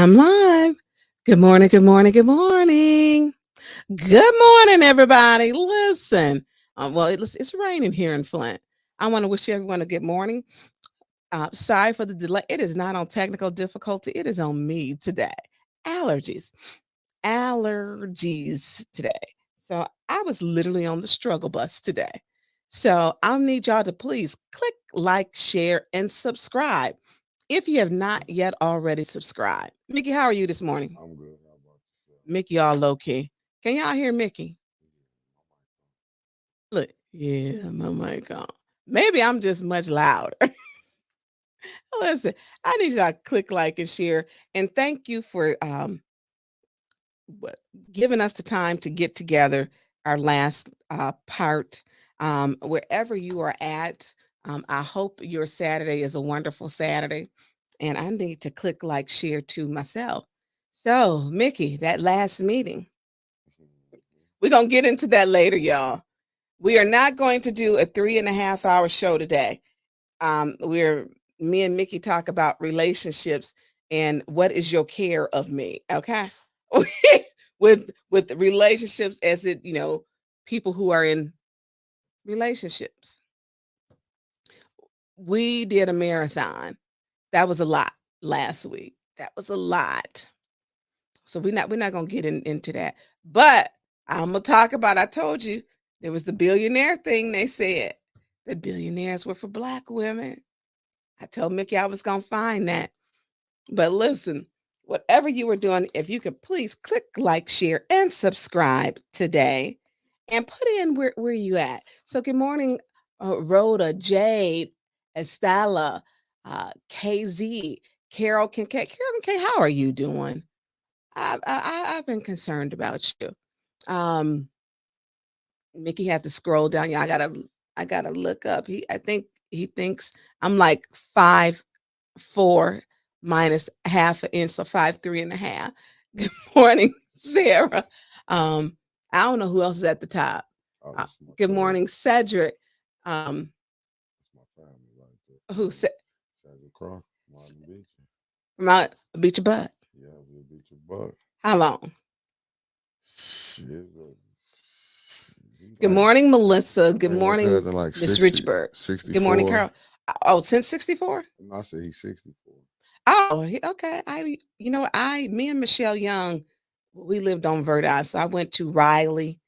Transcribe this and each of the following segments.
I'm live. Good morning, good morning, good morning. Good morning, everybody. Listen, it's raining here in Flint. I want to wish everyone a good morning. Sorry for the delay. It is not on technical difficulty. It is on me today. Allergies, allergies today. So I was literally on the struggle bus today. So I'll need y'all to please click like, share, and subscribe if you have not yet already subscribed. Mickey, how are you this morning? I'm good. How about yourself? Mickey, all low key. Can y'all hear Mickey? Look, yeah, my mic on. Maybe I'm just much louder. Listen, I need y'all to click like and share. And thank you for what- giving us the time to get together our last part. Wherever you are at, I hope your Saturday is a wonderful Saturday. And I need to click like share to myself. So, Mickey, that last meeting, we're going to get into that later, y'all. We are not going to do a 3.5 hour show today. We're Me and Mickey talk about relationships and what is your care of me, okay? with relationships as people who are in relationships. We did a marathon. That was a lot last week. That was a lot. So we're not gonna get into that. But I'm gonna talk about. I told you there was the billionaire thing. They said the billionaires were for Black women. I told Mickey I was gonna find that. But listen, whatever you were doing, if you could please click like, share, and subscribe today, and put in where you at. So good morning, Rhoda, Jade, Estella, KZ, Carol Kincaid. Carol Kincaid, how are you doing? I've been concerned about you. Um, Mickey had to scroll down. Yeah, I gotta look up. I think he thinks I'm like 5'4" minus half an inch, so 5'3.5". Good morning, Sarah. I don't know who else is at the top. Oh, this is my Good family. morning, Cedric. Um, That's my family right there. who said Sandra Croft, Martin Beach. from out beat your butt? Yeah, we'll beat your butt. How long? Shit, Good like, morning, Melissa. I Good think my morning, cousin like Miss 60, Richburg. Good morning, 64. Carol. Oh, since 64? And I said he's 64. Oh, okay. Me and Michelle Young, we lived on Verdi. So I went to Riley,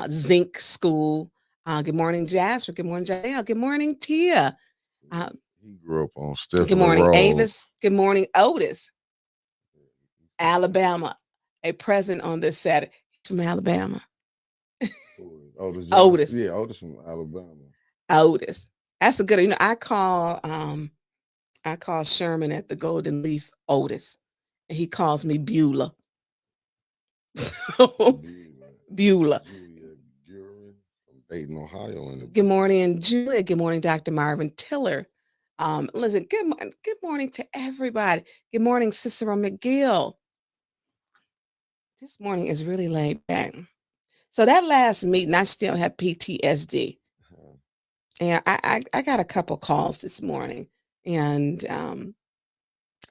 Zinc School. Good morning, Jasper. Good morning, Jael. Good morning, Tia. Uh, He grew up on good Stephen morning, Road. Avis. Good morning, Otis, Alabama. A present on this Saturday. He's from Alabama. Otis Johnson. Otis. Yeah, Otis from Alabama. Otis. That's a good. I call Sherman at the Golden Leaf Otis, and he calls me Beulah. So Julia, Beulah. Julia Guerin from Dayton, Ohio, in the Good building. morning, Julia. Good morning, Dr. Marvin Tiller. Listen, good morning to everybody. Good morning, Cicero McGill. This morning is really laid back. So that last meeting, I still have PTSD. Uh, And I got a couple calls this morning and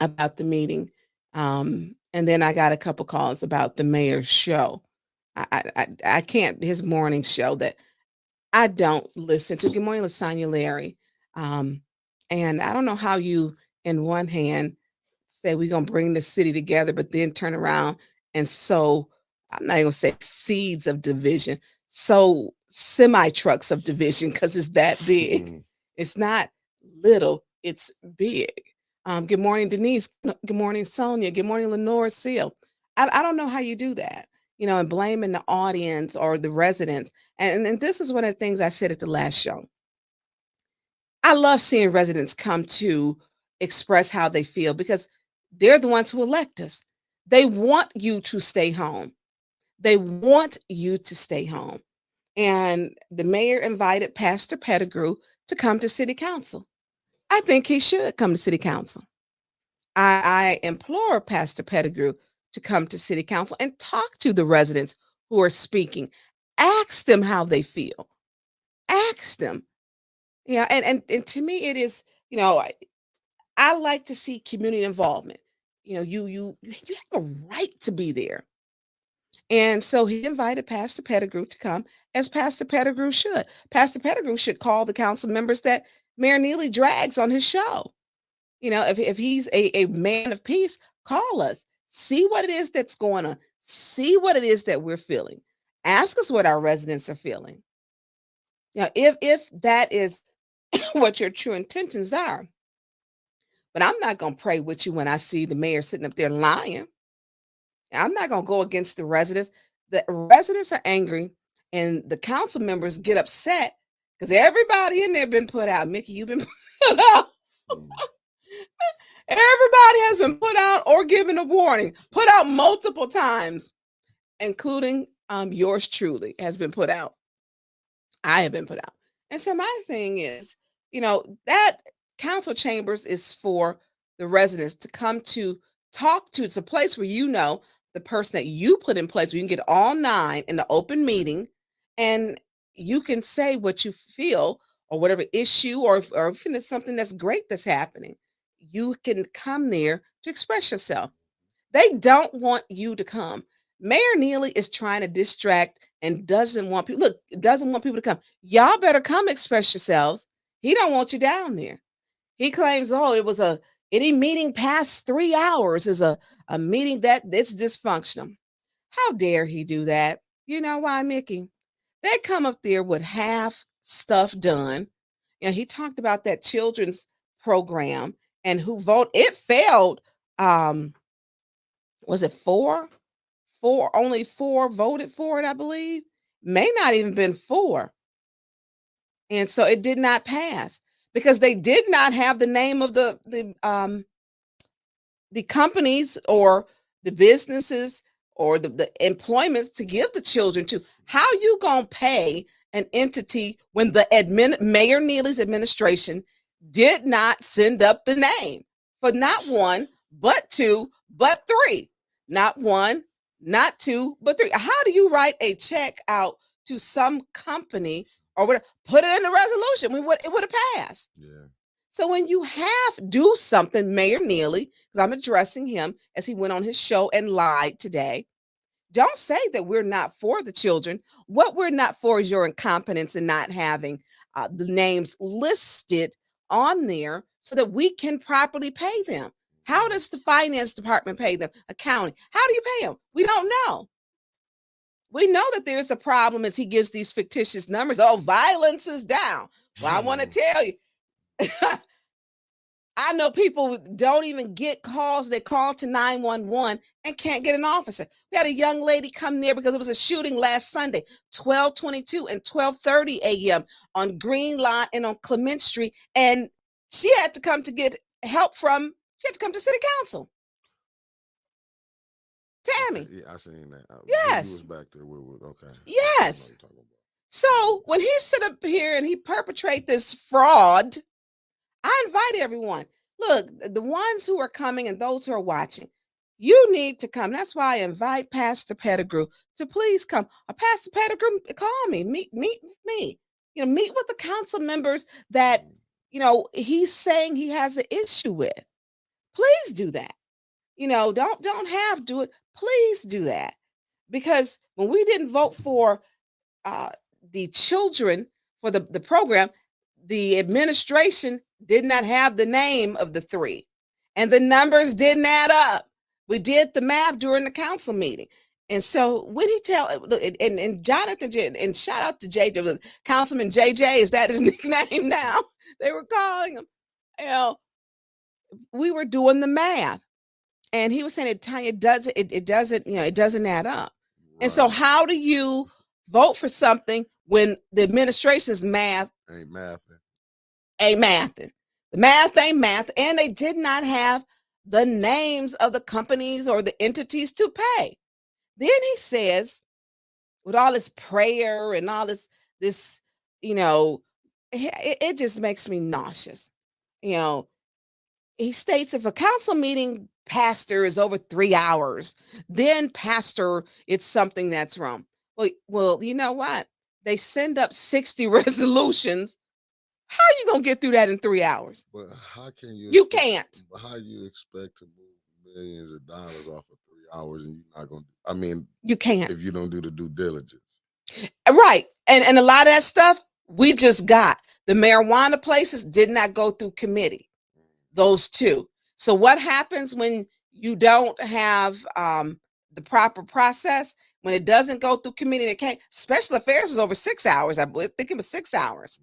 about the meeting. And then I got a couple calls about the mayor's show. I can't, his morning show that I don't listen to. Good morning, Lasagna Larry. Um, and I don't know how you, in one hand, say we're gonna bring the city together, but then turn around and sow. I'm not even gonna say seeds of division, sow semi trucks of division because it's that big. It's not little; it's big. Good morning, Denise. Good morning, Sonia. Good morning, Lenore Seal. I don't know how you do that, and blaming the audience or the residents. And this is one of the things I said at the last show. I love seeing residents come to express how they feel because they're the ones who elect us. They want you to stay home. They want you to stay home. And the mayor invited Pastor Pettigrew to come to city council. I think he should come to city council. I implore Pastor Pettigrew to come to city council and talk to the residents who are speaking. Ask them how they feel. Ask them. Yeah, and to me it is, I like to see community involvement. you have a right to be there. And so he invited Pastor Pettigrew to come, as Pastor Pettigrew should. Pastor Pettigrew should call the council members that Mayor Neely drags on his show. If he's a man of peace, call us. See what it is that's going on. See what it is that we're feeling. Ask us what our residents are feeling. If that is what your true intentions are. But I'm not going to pray with you when I see the mayor sitting up there lying. I'm not going to go against the residents. The residents are angry, and the council members get upset because everybody in there been put out. Mickey, you've been put out. Everybody has been put out or given a warning, put out multiple times, including yours truly has been put out. I have been put out. And so my thing is, that council chambers is for the residents to come to talk to. It's a place where the person that you put in place, where you can get all 9 in the open meeting, and you can say what you feel or whatever issue or if it's something that's great that's happening. You can come there to express yourself. They don't want you to come. Mayor Neely is trying to distract and doesn't want people to come. Y'all better come express yourselves. He don't want you down there. He claims, it was any meeting past 3 hours is a meeting that's dysfunctional. How dare he do that? You know why, Mickey? They come up there with half stuff done. He talked about that children's program and who voted. It failed. Was it 4? Only 4 voted for it, I believe. May not even been 4. And so it did not pass because they did not have the name of the companies or the businesses or the employments to give the children to. How you gonna pay an entity when the Mayor Neely's administration did not send up the name for not 1, but 2, but 3? Not 1, not 2, but 3. How do you write a check out to some company or whatever? Put it in the resolution. It would have passed. Yeah. So when you do something, Mayor Neely, because I'm addressing him as he went on his show and lied today, don't say that we're not for the children. What we're not for is your incompetence in not having the names listed on there so that we can properly pay them. How does the finance department pay them? Accounting. How do you pay them? We don't know. We know that there's a problem as he gives these fictitious numbers. Oh, violence is down. Well, I want to tell you, I know people don't even get calls. They call to 911 and can't get an officer. We had a young lady come there because it was a shooting last Sunday, 12:22 and 12:30 a.m. on Green Line and on Clement Street. And she had to come to get help she had to come to city council. Tammy. Okay. Yeah, I seen that. Yes. He was back there with okay. Yes. So when he sit up here and he perpetrate this fraud, I invite everyone. Look, the ones who are coming and those who are watching, you need to come. That's why I invite Pastor Pettigrew to please come. Pastor Pettigrew, call me, meet with me. Meet with the council members that, he's saying he has an issue with. Please do that. Don't do it. Please do that. Because when we didn't vote for the children for the program, the administration did not have the name of the 3 and the numbers didn't add up. We did the math during the council meeting. And so when he and Jonathan, and shout out to JJ, Councilman JJ, is that his nickname now? They were calling him. We were doing the math and he was saying it doesn't add up. Right. And so how do you vote for something when the administration's math ain't mathing? The math ain't math, and they did not have the names of the companies or the entities to pay. Then he says, with all this prayer and all this, it just makes me nauseous. He states if a council meeting, pastor, is over 3 hours, then pastor, it's something that's wrong. Well, you know what? They send up 60 resolutions. How are you going to get through that in 3 hours? But how can you? You can't. How you expect to move millions of dollars off of 3 hours, and you're not gonna. I mean, You can't. if you don't do the due diligence. Right. And a lot of that stuff we just got. The marijuana places did not go through committee. Those two. So what happens when you don't have the proper process? When it doesn't go through committee, it can't. Special affairs was over 6 hours. I think it was 6 hours.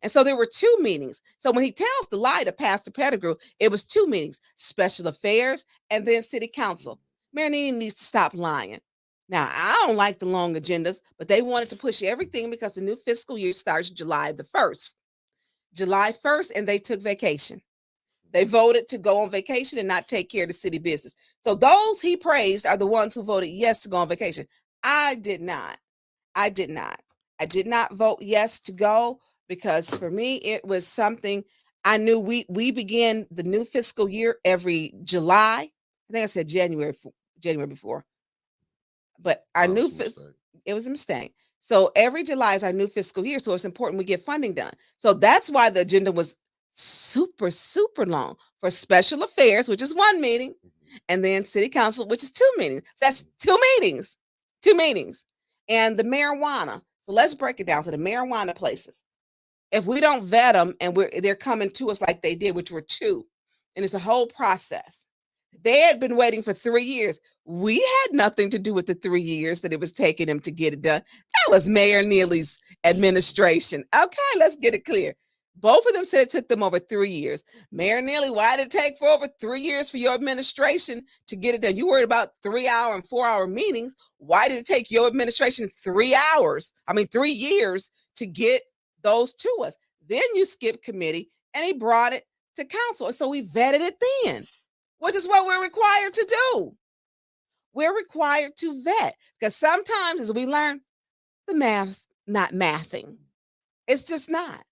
And so there were 2 meetings. So when he tells the lie to Pastor Pettigrew, it was 2 meetings: special affairs and then city council. Mayor Neely needs to stop lying. Now, I don't like the long agendas, but they wanted to push everything because the new fiscal year starts July the 1st. July 1st, and they took vacation. They voted to go on vacation and not take care of the city business. So those he praised are the ones who voted yes to go on vacation. I did not. I did not vote yes to go because for me it was something I knew. We begin the new fiscal year every July. I think I said January before, but our new it was a mistake. So every July is our new fiscal year, so it's important we get funding done. So that's why the agenda was super long for special affairs, which is 1 meeting, and then city council, which is 2 meetings. So that's 2 meetings, and the marijuana. So let's break it down. So the marijuana places, if we don't vet them and they're coming to us like they did, which were 2, and it's a whole process. They had been waiting for 3 years. We had nothing to do with the 3 years that it was taking them to get it done. That was Mayor Neely's administration. Okay, let's get it clear. Both of them said it took them over 3 years. Mayor Neely, why did it take for over 3 years for your administration to get it done? You worried about 3-hour and 4-hour meetings. Why did it take your administration 3 years to get those to us? Then you skip committee and he brought it to council. And so we vetted it then, which is what we're required to do. We're required to vet because sometimes, as we learn, the math's not mathing. It's just not.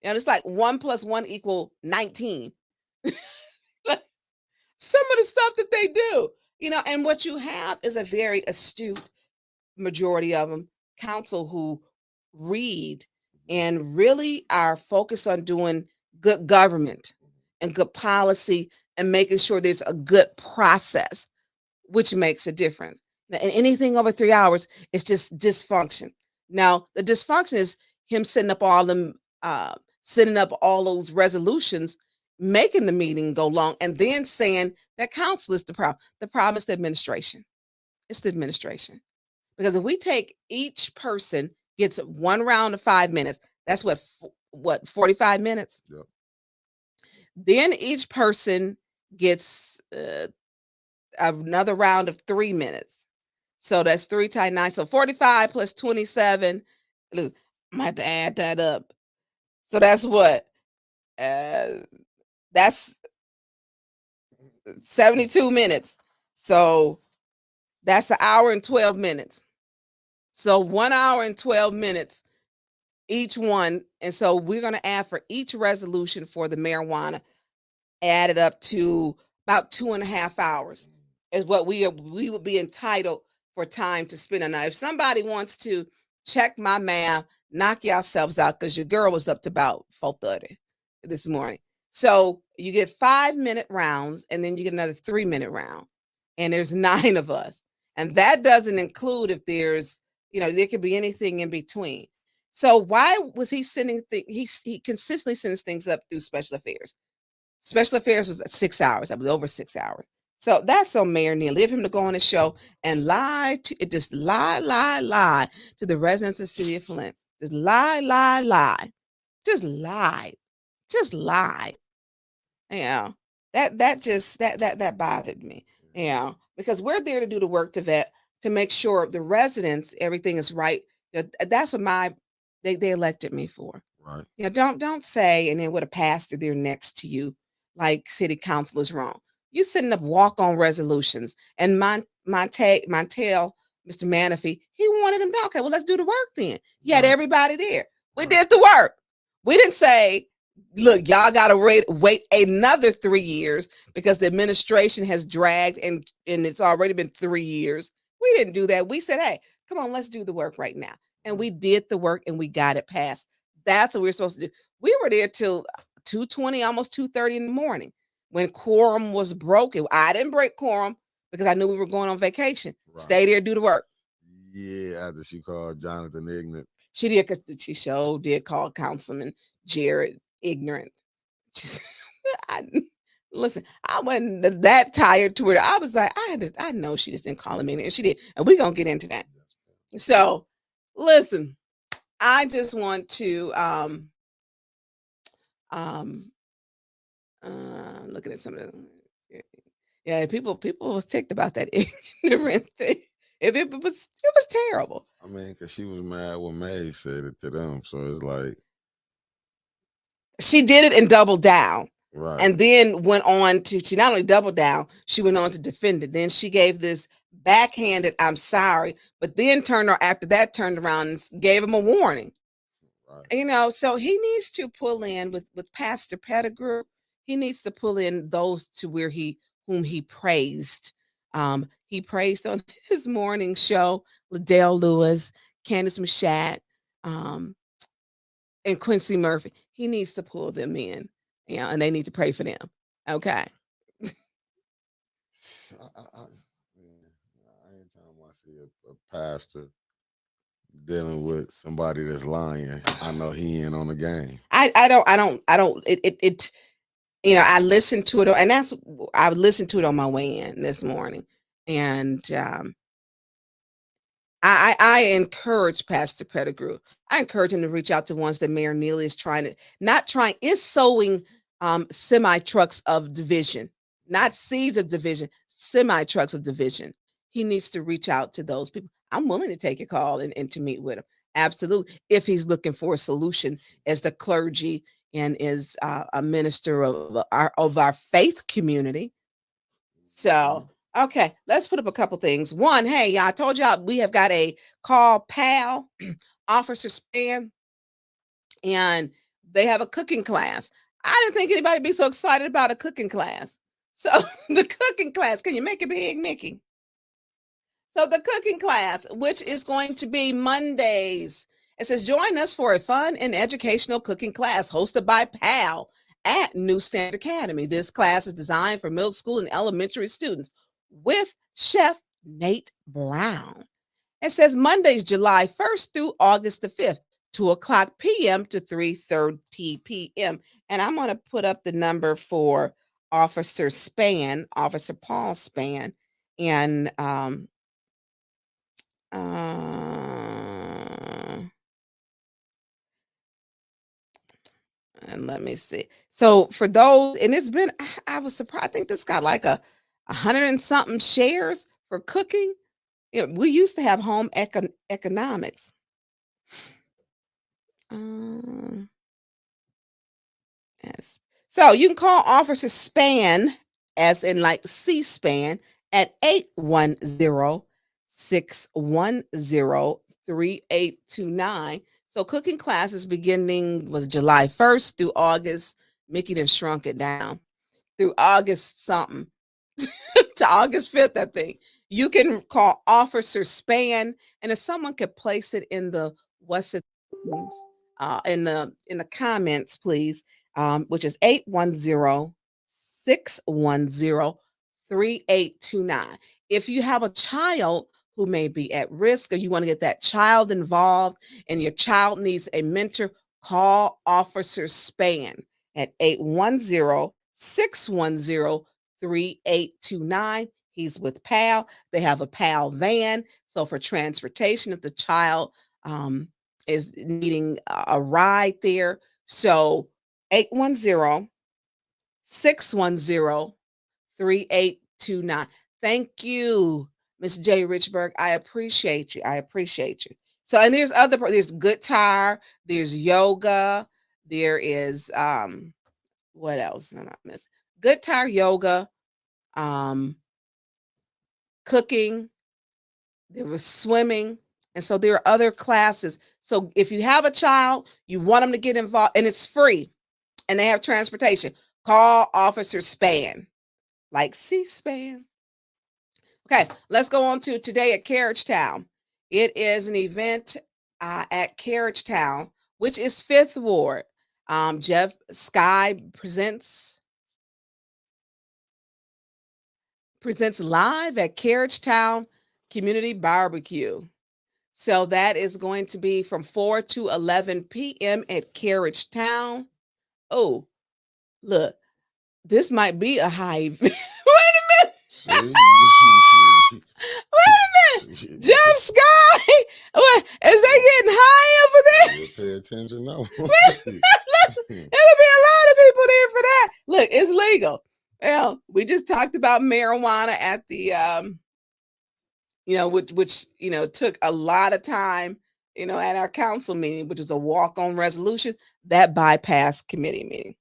It's like 1 + 1 = 19. Some of the stuff that they do, and what you have is a very astute majority of them, council, who read and really are focused on doing good government and good policy and making sure there's a good process, which makes a difference. Now, and anything over 3 hours is just dysfunction. Now, the dysfunction is him setting up all those resolutions, making the meeting go long, and then saying that council is the problem. The problem is the administration. It's the administration. Because if we take each person gets 1 round of 5 minutes, that's what 45 minutes? Yep. Then each person gets another round of 3 minutes. So that's 3 times 9. So 45 plus 27. Look, I might have to add that up. So that's what? That's 72 minutes. So that's 1 hour and 12 minutes. So 1 hour and 12 minutes each one. And so we're going to add for each resolution for the marijuana, added up to about 2.5 hours is what we would be entitled for time to spend on. Now, if somebody wants to check my math, knock yourselves out, because your girl was up to about 4:30 this morning. So you get 5-minute rounds, and then you get another 3-minute round, and there's 9 of us. And that doesn't include if there's, there could be anything in between. So why was he sending he consistently sends things up through special affairs? Special affairs was 6 hours. I was over 6 hours. So that's on Mayor Neal. Leave him to go on the show and lie to the residents of the city of Flint. Just lie. Just lie. That bothered me. Because we're there to do the work to vet, to make sure the residents, everything is right. That's what they elected me for. Right. Don't say, and then with a pastor there next to you, like city council is wrong. You setting up walk-on resolutions. And Montel, Mr. Manafee, he wanted them done. Okay, well, let's do the work then. You had everybody there. We did the work. We didn't say, look, y'all got to wait another 3 years because the administration has dragged and it's already been 3 years. We didn't do that. We said, hey, come on, let's do the work right now. And we did the work and we got it passed. That's what we were supposed to do. We were there till 2:20, almost 2:30 in the morning. when quorum was broken. I didn't break quorum because I knew we were going on vacation. Right. Stay there, do the work. Yeah, after she called Jonathan ignorant. She did. She sure did call Councilman Jared ignorant. I, listen, I wasn't that tired to her. I was like, I know she just didn't call him in, and she did, and we're gonna get into that. So, listen, I just want to looking at some of the people was ticked about that ignorant thing. It was terrible. I mean, because she was mad when May said it to them, so it's like she did it and doubled down. right. And then went on to, she not only doubled down, she went on to defend it. Then she gave this backhanded, I'm sorry, but then turned around and gave him a warning. Right. So he needs to pull in with Pastor Pettigrew. He needs to pull in those to whom he praised. He praised on his morning show, Liddell Lewis, Candace Machat, and Quincy Murphy. He needs to pull them in, and they need to pray for them. Okay. Anytime I see a pastor dealing with somebody that's lying, I know he ain't on the game. I don't. I listened to it, and I listened to it on my way in this morning, and I encourage Pastor Pettigrew. I encourage him to reach out to ones that Mayor Neely is sowing semi trucks of division, not seeds of division, semi trucks of division. He needs to reach out to those people. I'm willing to take a call and to meet with him. Absolutely. If he's looking for a solution as the clergy and is a minister of our faith community. So, okay, let's put up a couple things. One, hey, I told y'all we have got a call PAL officer span, and they have a cooking class. I didn't think anybody would be so excited about a cooking class. So the cooking class, can you make it big, Mickey? So the cooking class, which is going to be Mondays, it says, join us for a fun and educational cooking class hosted by PAL at New Standard Academy. This class is designed for middle school and elementary students with Chef Nate Brown. It says Mondays, July 1st through August the 5th, 2 o'clock p.m. to 3:30 p.m. And I'm going to put up the number for Officer Paul Span, and and let me see. So for those, and it's been, I was surprised. I think this got like 100 and something shares for cooking. We used to have home economics. Yes. So you can call Officer Span, as in like C-SPAN, at 810-610-3829. So cooking classes beginning was July 1st through August. Mickey done shrunk it down through August something to August 5th, I think. You can call Officer Span, and if someone could place it in the in the comments, please, which is 810-610-3829. If you have a child who may be at risk, or you want to get that child involved and your child needs a mentor, call Officer Span at 810-610-3829. He's with PAL. They have a PAL van. So for transportation, if the child is needing a ride there. So 810-610-3829. Thank you, Miss J. Richburg. I appreciate you. So, and there's guitar, there's yoga, there is what else did I miss? Guitar, yoga, cooking, there was swimming, and so there are other classes. So if you have a child, you want them to get involved, and it's free, and they have transportation, call Officer Span, like C-SPAN. Okay, let's go on to today at Carriage Town. It is an event at Carriage Town, which is 5th Ward. Jeff Sky presents presents live at Carriagetown Community Barbecue. So that is going to be from 4 to 11 p.m. at Carriagetown. Oh, look, this might be a high. Wait a minute. See? Wait a minute. Jeff Sky. What, is they getting high over there? You'll pay attention now. It'll be a lot of people there for that. Look, it's legal. Well, we just talked about marijuana at the which took a lot of time, at our council meeting, which is a walk-on resolution that bypassed committee meeting.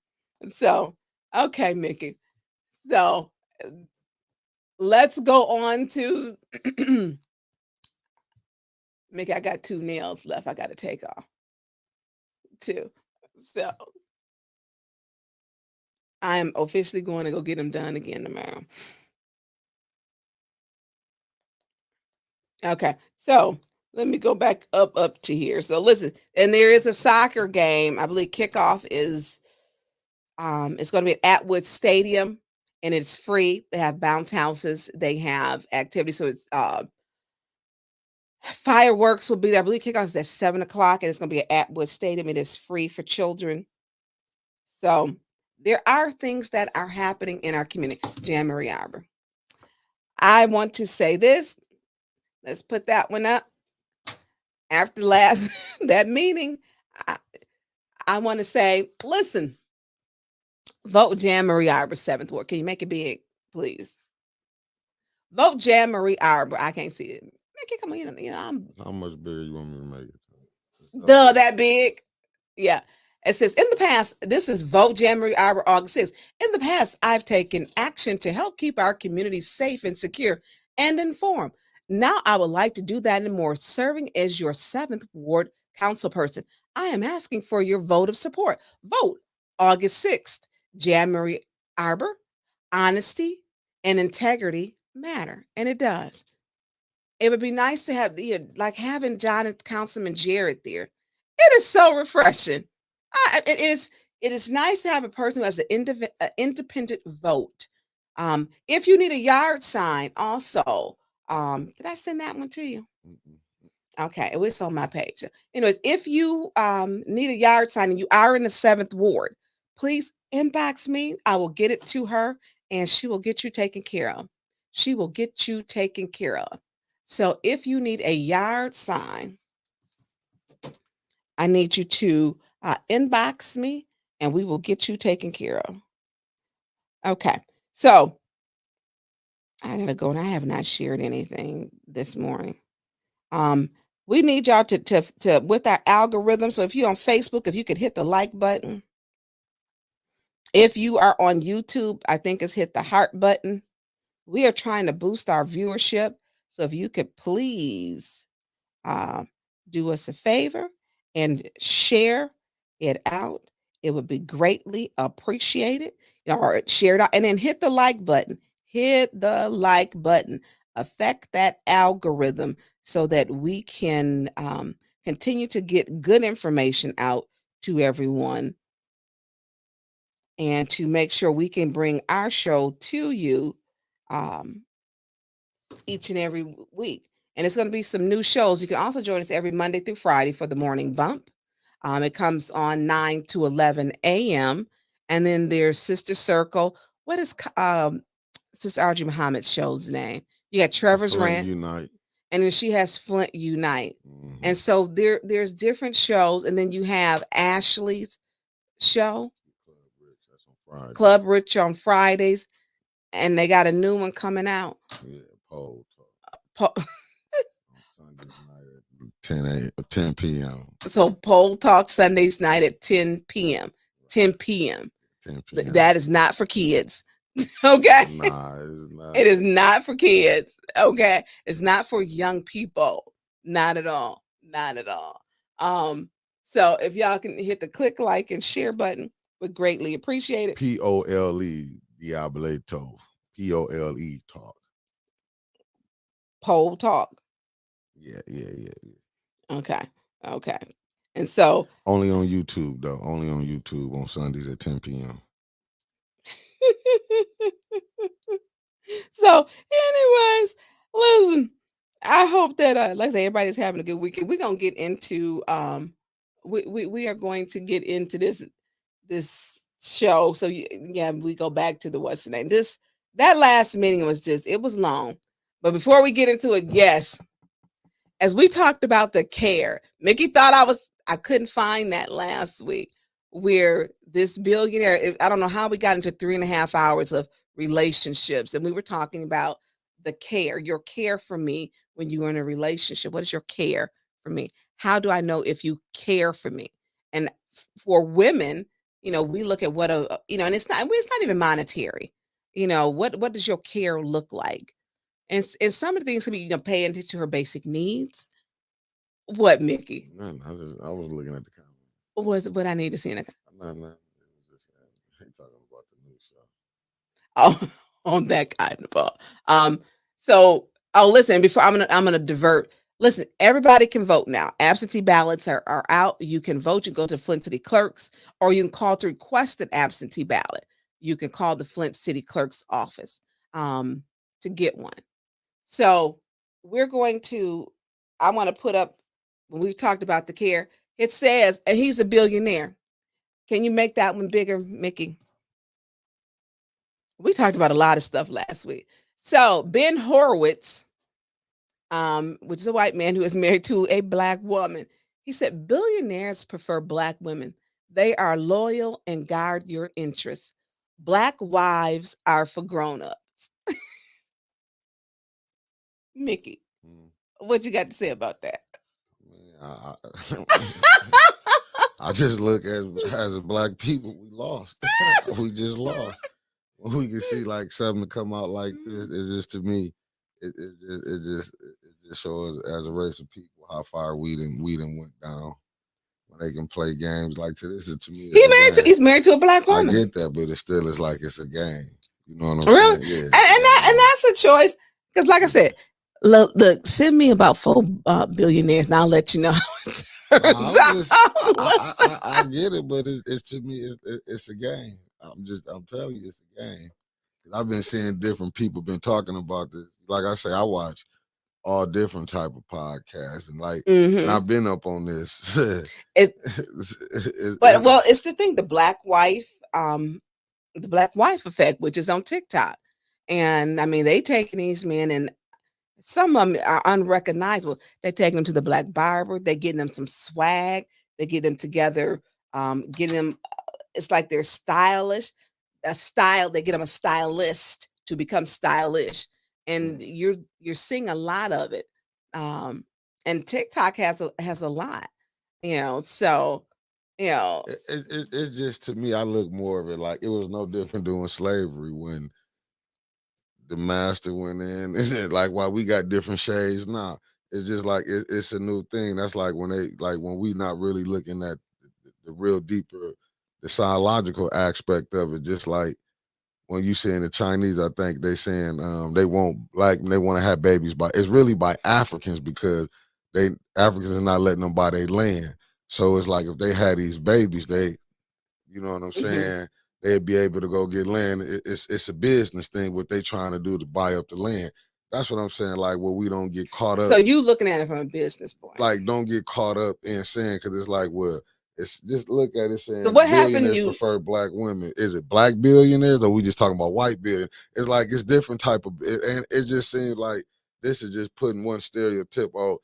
So, okay, Mickey. So let's go on to Mickey. I got 2 nails left. I got to take off 2. So I am officially going to go get them done again tomorrow. Okay, so let me go back up to here. So listen, and there is a soccer game. I believe kickoff is it's going to be at Atwood Stadium, and it's free. They have bounce houses. They have activities. So it's fireworks will be there. I believe kickoff is at 7:00, and it's going to be at Atwood Stadium. It is free for children. So there are things that are happening in our community. Jan Marie Arbor. I want to say this. Let's put that one up. After last that meeting, I want to say, listen, vote Jan Marie Arbor 7th Ward. Can you make it big, please? Vote Jan Marie Arbor. I can't see it. Make it come on. I'm How much bigger you want me to make it? that big. Yeah. It says, in the past, this is Vote Jan Marie Arbor, August 6th. In the past, I've taken action to help keep our community safe and secure and informed. Now I would like to do that and more, serving as your 7th Ward council person. I am asking for your vote of support. Vote August 6th. Jan Marie Arbor, honesty and integrity matter. And it does. It would be nice to have like having John and Councilman Jared there. It is so refreshing. It is nice to have a person who has an independent vote. If you need a yard sign, also, did I send that one to you? Okay, it was on my page. Anyways, if you need a yard sign and you are in the 7th Ward, please inbox me. I will get it to her, and she will get you taken care of. She will get you taken care of. So if you need a yard sign, I need you to inbox me, and we will get you taken care of. Okay, so I gotta go, and I have not shared anything this morning. We need y'all to with our algorithm. So if you're on Facebook, if you could hit the like button. If you are on YouTube, I think it's hit the heart button. We are trying to boost our viewership. So if you could please do us a favor and share it out, it would be greatly appreciated. Or share it out and then hit the like button. Hit the like button. Affect that algorithm so that we can continue to get good information out to everyone and to make sure we can bring our show to you each and every week. And it's going to be some new shows. You can also join us every Monday through Friday for the morning bump. It comes on 9 to 11 a.m. And then there's Sister Circle. What is Sister Audrey Muhammad's show's name? You got Trevor's Flint Rant. Unite. And then she has Flint Unite. And so there's different shows. And then you have Ashley's show. Club Rich on Fridays. And they got a new one coming out. Yeah, Pole Talk. Sundays night at 10 p.m. So Pole Talk Sundays night at 10 p.m. 10 p.m. 10 p.m. That is not for kids. Okay? Nah, it's not. It is not for kids. Okay? It's not for young people. Not at all. Not at all. So if y'all can hit the click, like, and share button, would greatly appreciate it. Pole Diableto. Pole Talk. Pole Talk. Yeah. Okay. And so only on YouTube though. Only on YouTube on Sundays at 10 p.m. So, anyways, listen, I hope that like I say, everybody's having a good weekend. We're gonna get into we are going to get into this show. So yeah, we go back to the what's the name. That last meeting was just it was long. But before we get into it, yes, as we talked about the care, Mickey thought I couldn't find that last week where this billionaire, I don't know how we got into 3.5 hours of relationships. And we were talking about the care, your care for me when you are in a relationship. What is your care for me? How do I know if you care for me? And for women, we look at what and it's not even monetary. What does your care look like? And some of the things could be, paying attention to her basic needs. What, Mickey? Nothing. I was looking at the comments. What I need to see in a Nothing. It was just talking about the new show. oh, on that kind of ball. So listen, before I'm gonna divert. Listen, everybody can vote now. Absentee ballots are out. You can vote. You go to Flint City Clerks, or you can call to request an absentee ballot. You can call the Flint City Clerk's office to get one. So we're going to, I want to put up, when we've talked about the care, it says, and he's a billionaire. Can you make that one bigger, Mickey? We talked about a lot of stuff last week. So Ben Horowitz, which is a white man who is married to a black woman, he said, billionaires prefer black women. They are loyal and guard your interests. Black wives are for grown-ups. Mickey, what you got to say about that? Man, I just look as black people, we lost. We just lost. When we can see like something to come out like this, it's just to me, it just shows as a race of people how far we done went down. When they can play games like this, to me, he's married to a black woman. I get that, but it still is like it's a game. You know what I'm really? saying? Yeah. And that's a choice. Because like I said, look, send me about 4 billionaires and I'll let you know how it turns out. I get it, but it's to me, it's a game. I'm telling you, it's a game. I've been seeing different people been talking about this. Like I say, I watch all different type of podcasts, and and I've been up on this. It's the thing, the black wife effect, which is on TikTok. And I mean, they taking these men, and some of them are unrecognizable. They're taking them to the black barber. They're getting them some swag. They get them together, getting them. It's like they're stylish. They get them a stylist to become stylish, and you're seeing a lot of it. And TikTok has a lot, So, it just, to me, I look more of it like it was no different doing slavery when the master went in. And like, why we got different shades now? It's just like it's a new thing. That's like when we not really looking at the real deeper, the psychological aspect of it. Just like when you saying the Chinese, I think they saying they want they want to have babies, but it's really by Africans because Africans are not letting them buy their land. So it's like if they had these babies, you know what I'm saying, they'd be able to go get land. It's a business thing what they trying to do to buy up the land. That's what I'm saying. Like, well, we don't get caught up. So you looking at it from a business point. Like, don't get caught up in saying, because it's like, well, it's just look at it saying, so what billionaires prefer black women. Is it black billionaires or we just talking about white billionaires? It's like it's different type of, and it just seems like this is just putting one stereotype. Oh,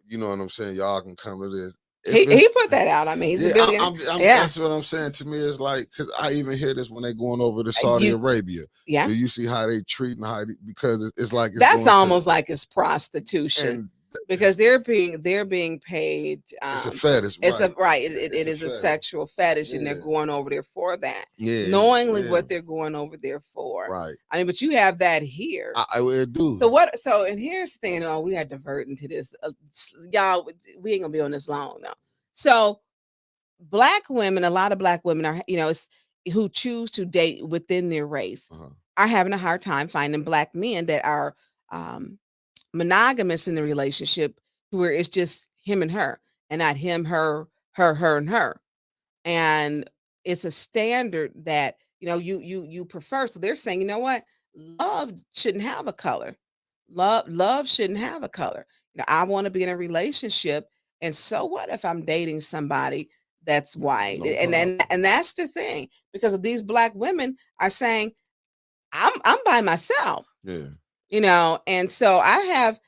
you know what I'm saying? Y'all can come to this. He put that out. I mean, he's a billionaire. That's what I'm saying. To me, it's like, because I even hear this when they going over to Saudi Arabia. Yeah. Do you see how they treating because it's like that's almost like it's prostitution. Because they're being paid. It's a fetish. It's right. It is a sexual fetish, and they're going over there for that. Knowingly what they're going over there for. Right. I mean, but you have that here. I do. So and here's the thing. We had to divert into this. Y'all, we ain't gonna be on this long now. So black women, a lot of black women are, who choose to date within their race are having a hard time finding black men that are monogamous in the relationship, where it's just him and her and not him, her, and her. And it's a standard that you prefer. So they're saying, you know what, love shouldn't have a color. Love shouldn't have a color. I want to be in a relationship, and so what if I'm dating somebody that's white? No And that's the thing, because of these black women are saying I'm by myself. Yeah. And so I have,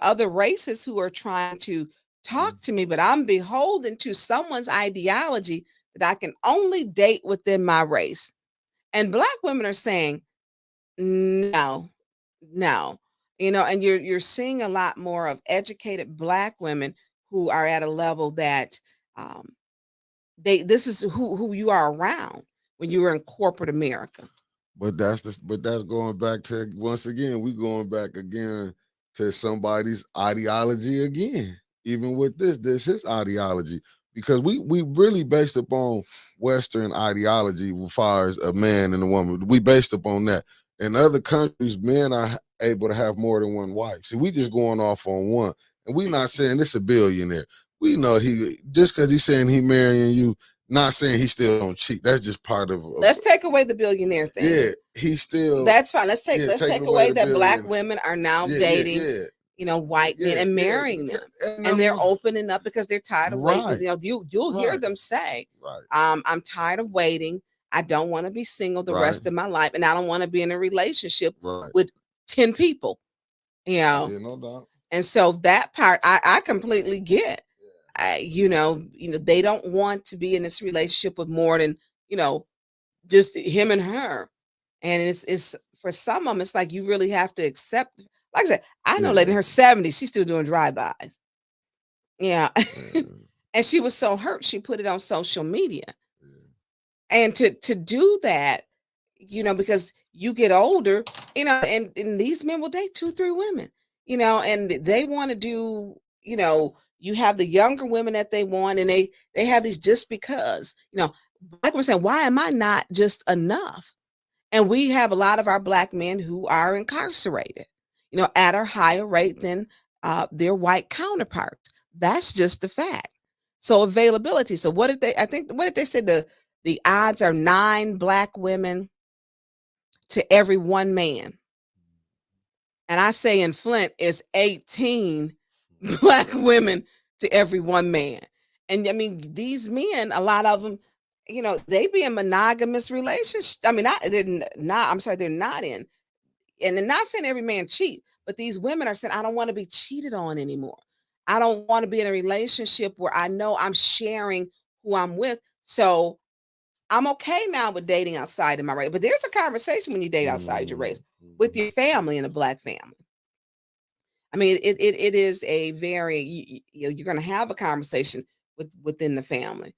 other races who are trying to talk to me, but I'm beholden to someone's ideology that I can only date within my race. And black women are saying, no, no. And you're seeing a lot more of educated black women who are at a level that um this is who you are around when you're in corporate America. But that's going back to, once again, we going back again to somebody's ideology again. Even with this his ideology, because we really based upon Western ideology as far as a man and a woman. We based upon that. In other countries, men are able to have more than one wife. See, we just going off on one, and we not saying this a billionaire. We know he, just because he's saying he marrying you, not saying he still don't cheat. That's just part of. Let's take away the billionaire thing. Yeah, he still. That's fine. Let's take away that black women are now dating, white men and marrying them, and they're opening up because they're tired of waiting. You'll hear them say, "I'm tired of waiting. I don't want to be single the rest of my life, and I don't want to be in a relationship with 10 people." Yeah, no doubt. And so that part I completely get. They don't want to be in this relationship with more than, just him and her. And it's for some of them, it's like you really have to accept. Like I said, I know a lady in her 70s, she's still doing drive-bys. Yeah. And she was so hurt, she put it on social media. And to do that, because you get older, and these men will date 2-3 women, and they want to do, you have the younger women that they want, and they have these just because, black women saying, why am I not just enough? And we have a lot of our black men who are incarcerated, at a higher rate than their white counterparts. That's just the fact. So availability. So what did they say? The odds are 9 black women to every 1 man. And I say in Flint it's 18 black women to every 1 man. And I mean, these men, a lot of them, they be in monogamous relationships. I mean, they're not in. And they're not saying every man cheat, but these women are saying, I don't want to be cheated on anymore. I don't want to be in a relationship where I know I'm sharing who I'm with. So I'm okay now with dating outside of my race. But there's a conversation when you date outside your race with your family and a black family. I mean, it is a very, you're going to have a conversation within the family.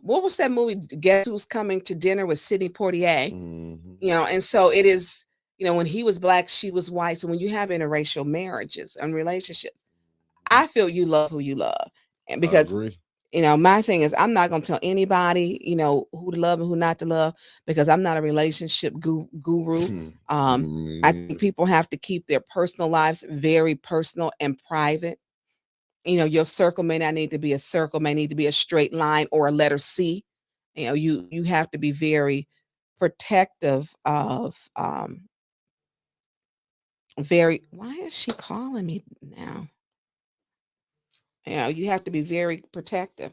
What was that movie? Guess Who's Coming to Dinner with Sidney Poitier? And so it is, when he was black, she was white. So when you have interracial marriages and relationships, I feel you love who you love. And because, my thing is, I'm not going to tell anybody, who to love and who not to love, because I'm not a relationship guru. I think people have to keep their personal lives very personal and private. Your circle may not need to be a circle, may need to be a straight line or a letter C. You have to be very protective of why is she calling me now? You have to be very protective.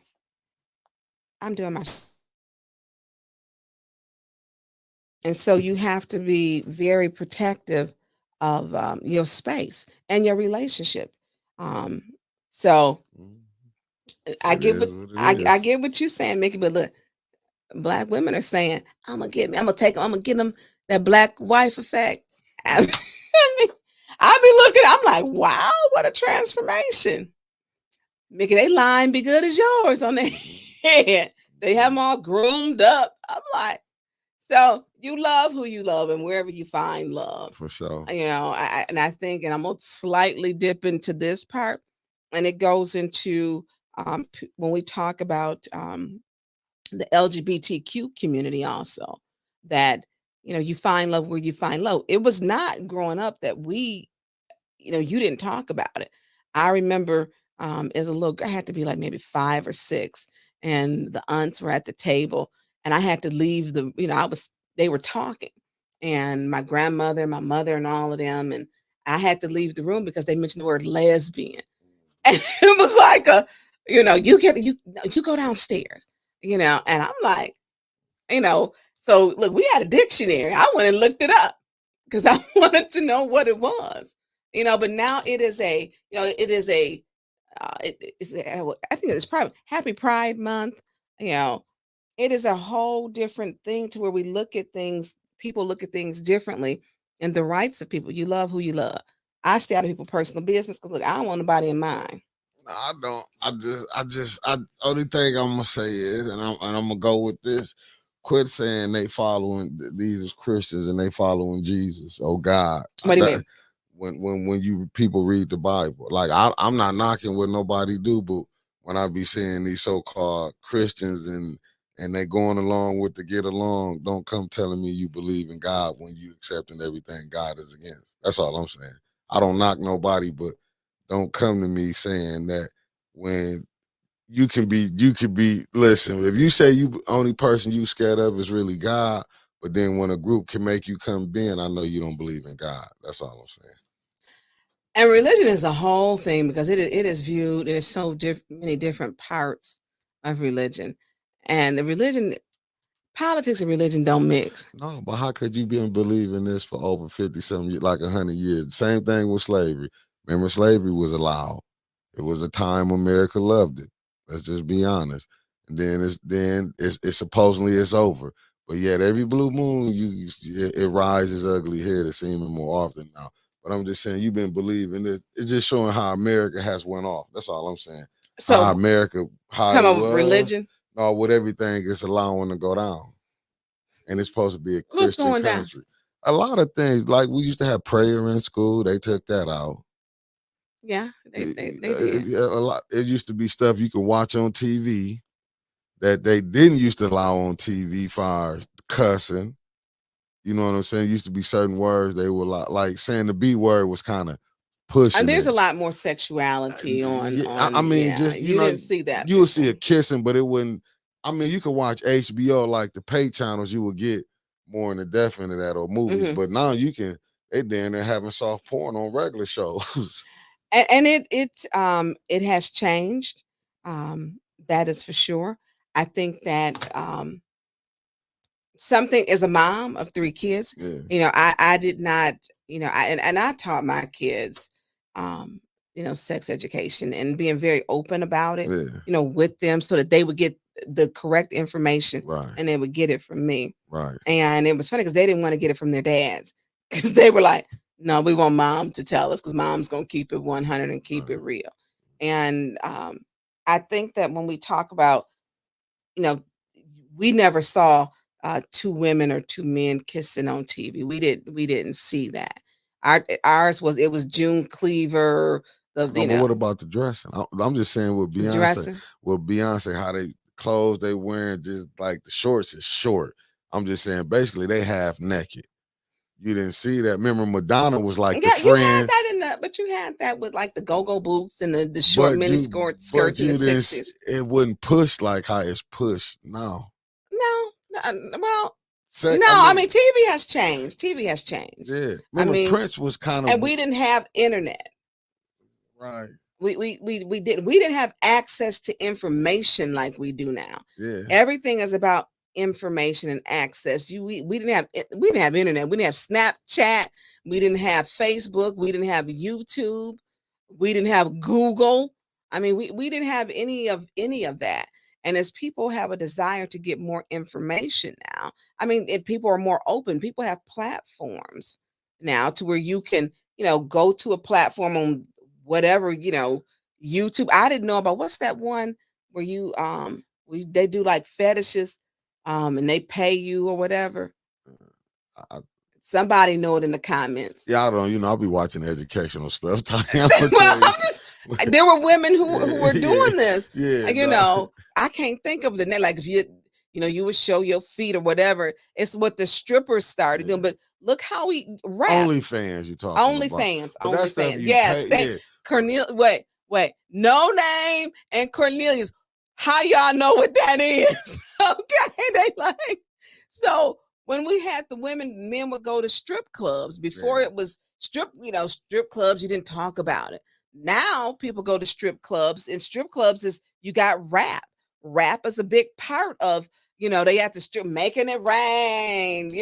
I'm doing my and so you have to be very protective of your space and your relationship. So I get what you're saying, Mickey, but look, black women are saying, I'm gonna get them that black wife effect. I mean, I be looking, I'm like, wow, what a transformation. Mickey, they line be good as yours on their head. They have them all groomed up. I'm like, so you love who you love, and wherever you find love. For sure. I think, and I'm gonna slightly dip into this part, and it goes into when we talk about the LGBTQ community also, that you find love where you find love. It was not growing up that you didn't talk about it. I remember as a little girl, I had to be like maybe 5 or 6, and the aunts were at the table, and I had to leave they were talking, and my grandmother, my mother, and all of them. And I had to leave the room because they mentioned the word lesbian. And it was like you go downstairs, and I'm like, so look, we had a dictionary. I went and looked it up because I wanted to know what it was. But now it is I think it's probably Happy Pride Month. You know, it is a whole different thing to where we look at things, people look at things differently, and the rights of people. You love who you love. I stay out of people's personal business because look, I don't want nobody in mine. I don't. I only thing I'm gonna say is, and I'm gonna go with this. Quit saying they following these as Christians and they following Jesus. Oh God. What do you mean? When you people read the Bible, like I'm not knocking what nobody do, but when I be seeing these so-called Christians and they going along with the get along, don't come telling me you believe in God when you accepting everything God is against. That's all I'm saying. I don't knock nobody, but don't come to me saying that when you could be, listen, if you say you only person you scared of is really God, but then when a group can make you come bend, I know you don't believe in God. That's all I'm saying. And religion is a whole thing because it is viewed, there's so many different parts of religion. And the religion, politics and religion don't mix. No, but how could you been believing this for over 50 something years, like 100 years? Same thing with slavery. Remember, slavery was allowed. It was a time America loved it. Let's just be honest. And then it's supposedly it's over. But yet every blue moon it rises ugly head. It's seeming more often now. But I'm just saying you've been believing it. It's just showing how America has went off. That's all I'm saying. So how America, how come it up with was, religion. no, with everything it's allowing to go down. And it's supposed to be a What's Christian going down? country. A lot of things, like we used to have prayer in school, they took that out. Yeah, they did. A lot. It used to be stuff you could watch on TV that they didn't used to allow on TV. Far as cussing, you know what I'm saying? It used to be certain words they were like saying the B word was kind of pushing. And there's it. a lot more sexuality on. I mean, yeah, just you didn't see that. You would see a kissing, but it wouldn't. I mean, you could watch HBO like the pay channels, you would get more in the depth into that or movies. Mhm. But now you can. They down there having soft porn on regular shows. And it has changed. That is for sure. I think that something as a mom of 3 kids, Yeah. I did not, I taught my kids, sex education and being very open about it, Yeah. with them so that they would get the correct information Right. and they would get it from me. Right. And it was funny because they didn't want to get it from their dads because they were like, no, we want mom to tell us because mom's going to keep it 100 and keep it real. And I think that when we talk about, we never saw 2 women or 2 men kissing on TV. We didn't see that. Ours was June Cleaver. But what about the dressing? I'm just saying with Beyonce, dressing. How they clothes they wearing, just like the shorts is short. I'm just saying basically they half naked. You didn't see that. Remember Madonna was like the friend. You had that in but you had that with like the go-go boots and the short mini skirts in the 60s. It wouldn't push like how it's pushed now. No, well, I mean, TV has changed. TV has changed. Yeah, remember Prince was kind of, and we didn't have internet. Right. We didn't have access to information like we do now. Yeah. Everything is about information and access. We didn't have internet. We didn't have Snapchat. We didn't have Facebook. We didn't have YouTube. We didn't have Google. I mean, we didn't have any of that. And as people have a desire to get more information now, I mean, if people are more open, people have platforms now to where you can, go to a platform on whatever, YouTube. I didn't know about what's that one where you they do like fetishes and they pay you or whatever. Somebody know it in the comments. Yeah, I don't. I'll be watching educational stuff. Well, there were women who were doing this. Yeah, I can't think of the name. Like if you would show your feet or whatever. It's what the strippers started doing. But look how we rap. OnlyFans, you talking OnlyFans. about? OnlyFans. Yes. Cornelius. Wait. No Name and Cornelius. How y'all know what that is? Okay, they like so. when we had the men would go to strip clubs before Yeah. it was strip clubs. You didn't talk about it. Now people go to strip clubs, and strip clubs is you got rap. Rap is a big part of, they have to strip, making it rain,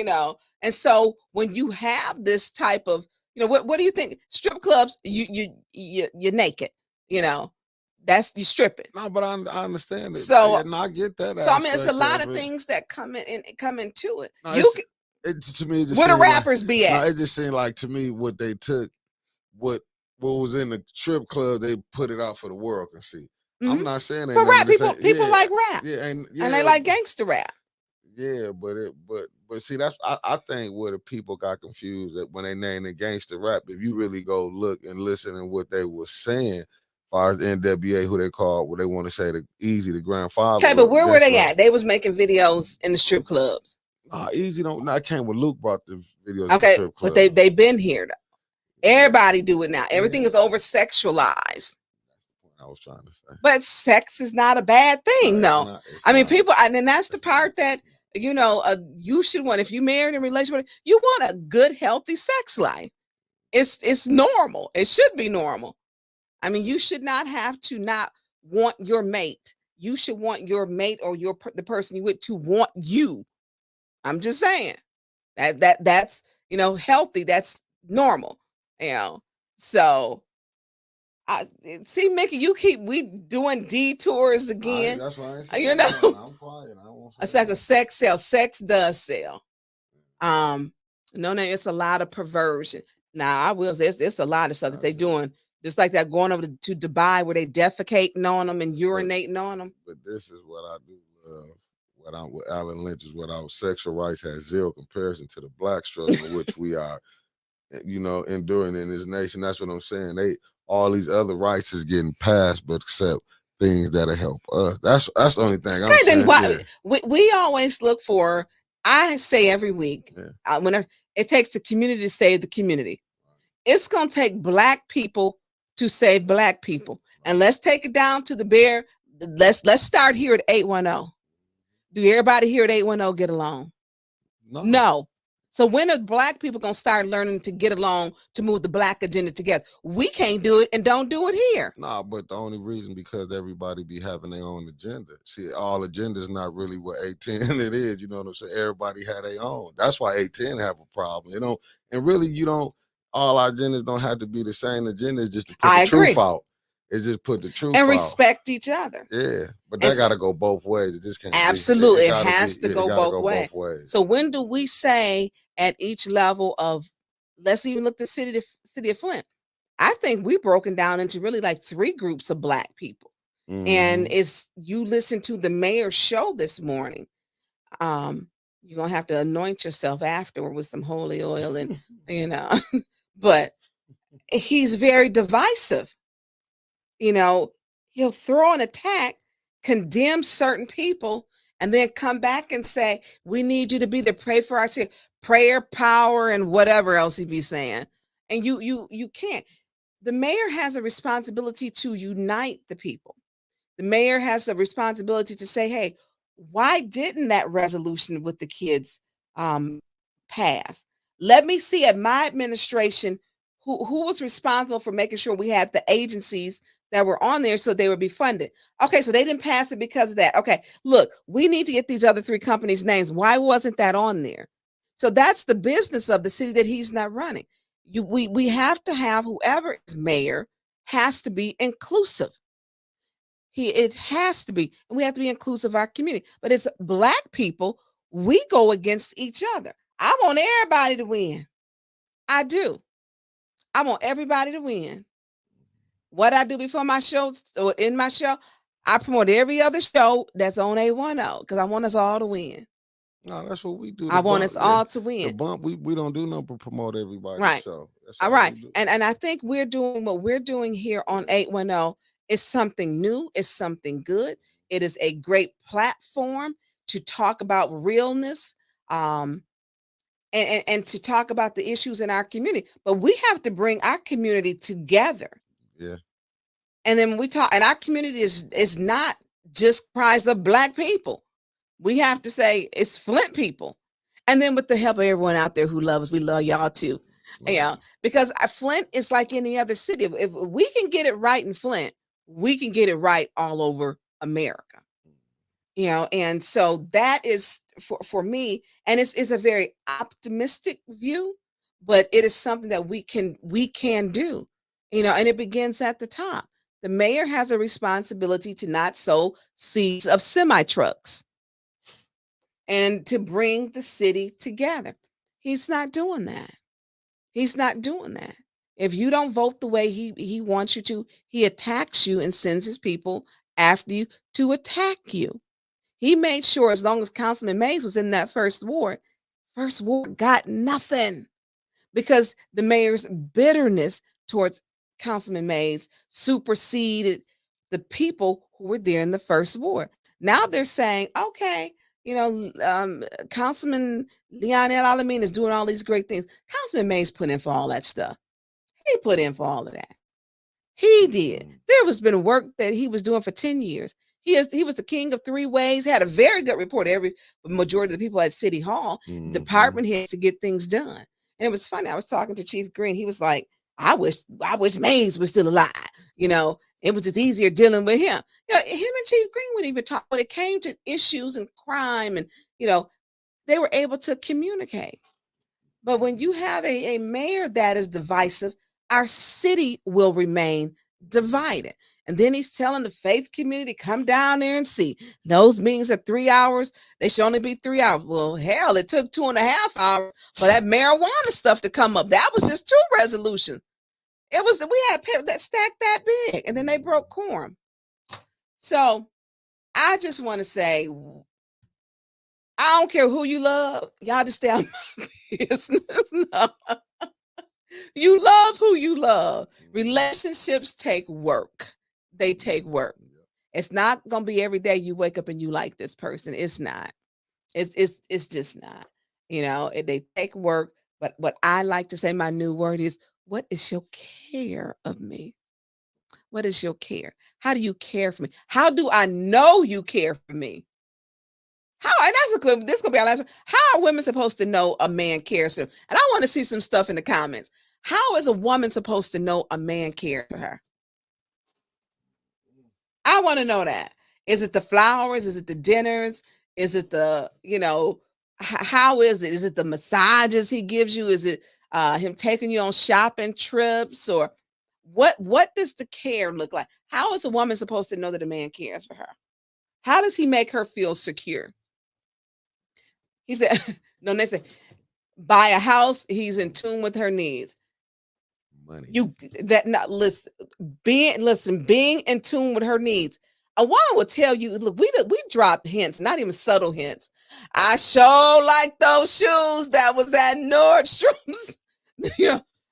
And so when you have this type of, what do you think? Strip clubs, you're naked, that's you stripping. No, but I understand it. So Yeah, no, I get that so I mean, it's a aspect lot of of it. things that come into it. No, You it's to me. It just where the seemed like, rappers be no, at? it just seemed like to me what they took, what was in the strip club, they put it out for the world can see. I'm Mhm. not saying ain't But none rap of this. people Yeah, like rap, yeah, and they yeah, like gangster rap. yeah, but see, that's I think where the people got confused that when they named it gangster rap. If you really go look and listen to what they were saying, as far as NWA, who they call, what they want to say, the Easy, the grandfather. Okay, but where were they rap. at? They was making videos in the strip clubs. Easy don't. I came when Luke brought the videos of the Okay, strip club. but they've been here though. Everybody do it now. Everything is over sexualized. I was trying to say. But sex is not a bad thing, though. I mean, people, and that's the part that you should want. If you married in a relationship, you want a good, healthy sex life. It's normal. It should be normal. I mean, you should not have to not want your mate. You should want your mate or the person you with to want you. I'm just saying that's healthy. That's normal. So I see, Mickey, we doing detours again. That's why I ain't saying I'm quiet. I won't say it's like a sex sell. Sex does sell. No, it's a lot of perversion. Now I will say it's a lot of stuff that they're doing. Just like that, going over to Dubai where they defecating on them and urinating on them. But this is what I do love. What I'm with Alan Lynch is what our sexual rights has zero comparison to the black struggle, which we are, enduring in this nation. That's what I'm saying. All these other rights is getting passed, but except things that'll help us. That's the only thing I'm saying. Then we always look for. I say every week, when it takes the community to save the community, it's gonna take black people to save black people, and let's take it down to the bare. Let's start here at 810. Do everybody here at 810 get along? No. So when are black people gonna start learning to get along to move the black agenda together? We can't do it and don't do it here. Nah, but the only reason because everybody be having their own agenda. See, all agendas not really what 810 it is. You know what I'm saying? Everybody had their own. That's why 810 have a problem. And really you don't. All our agendas don't have to be the same agenda. It's just to put the truth out. It's just put the truth and out. respect each other. Yeah, but that got to go both ways. It just can't. Absolutely, it has to go both ways. So when do we say at each level of, let's even look at the city of Flint? I think we broken down into really like 3 groups of black people. Mm-hmm. And you listen to the mayor's show this morning. You're gonna have to anoint yourself afterward with some holy oil and but he's very divisive. He'll throw an attack, condemn certain people, and then come back and say, we need you to be the pray for our city, prayer, power, and whatever else he be saying. And you can't. The mayor has a responsibility to unite the people. The mayor has a responsibility to say, hey, why didn't that resolution with the kids pass? Let me see at my administration who was responsible for making sure we had the agencies that were on there so they would be funded. Okay, so they didn't pass it because of that. Okay, look, we need to get these other 3 companies' names. Why wasn't that on there? So that's the business of the city that he's not running. We have to have whoever is mayor has to be inclusive. It has to be, and we have to be inclusive of our community. But it's black people, we go against each other. I want everybody to win. I do. I want everybody to win. What I do before my show or in my show, I promote every other show that's on 810 because I want us all to win. No, that's what we do. I want us all to win. The bump, we don't do nothing but promote everybody's right. show. All right. And I think we're doing what we're doing here on 810 is something new. It's something good. It is a great platform to talk about realness. And to talk about the issues in our community, but we have to bring our community together. Yeah. And then when we talk, and our community is not just comprised of black people. We have to say it's Flint people. And then with the help of everyone out there who loves us, we love y'all too. Love Because Flint is like any other city. If we can get it right in Flint, we can get it right all over America. And so that is for me, and it's a very optimistic view, but it is something that we can do. And it begins at the top. The mayor has a responsibility to not sow seeds of semi trucks and to bring the city together. He's not doing that. He's not doing that. If you don't vote the way he wants you to, he attacks you and sends his people after you to attack you. He made sure, as long as Councilman Mays was in that first ward got nothing, because the mayor's bitterness towards Councilman Mays superseded the people who were there in the first ward. Now they're saying, okay, Councilman Leonel Alameen is doing all these great things. Councilman Mays put in for all that stuff. He put in for all of that. He did. There was been work that he was doing for 10 years. He was the king of three ways. Had a very good report. Every majority of the people at City Hall, department heads, to get things done. And it was funny. I was talking to Chief Green. He was like, I wish Mays was still alive. It was just easier dealing with him. Him and Chief Green would even talk when it came to issues and crime, and they were able to communicate. But when you have a mayor that is divisive, our city will remain divided. And then he's telling the faith community, come down there and see. Those meetings are 3 hours. They should only be 3 hours. Well, hell, it took 2.5 hours for that marijuana stuff to come up. That was just 2 resolutions. We had people that stacked that big, and then they broke quorum. So I just want to say, I don't care who you love. Y'all just stay out of my business. No. You love who you love. Relationships take work. They take work. It's not going to be every day you wake up and you like this person. It's not. It's just not. They take work. But what I like to say, my new word is, what is your care of me? What is your care? How do you care for me? How do I know you care for me? How, and this could be our last one. How are women supposed to know a man cares for them? And I want to see some stuff in the comments. How is a woman supposed to know a man cares for her? I want to know that. Is it the flowers? Is it the dinners? Is it the, how is it? Is it the massages he gives you? Is it him taking you on shopping trips? Or what does the care look like? How is a woman supposed to know that a man cares for her? How does he make her feel secure? He said, no, they say, buy a house, he's in tune with her needs. money. Being in tune with her needs. A woman will tell you, look, we dropped hints, not even subtle hints. I sure like those shoes that was at Nordstrom's.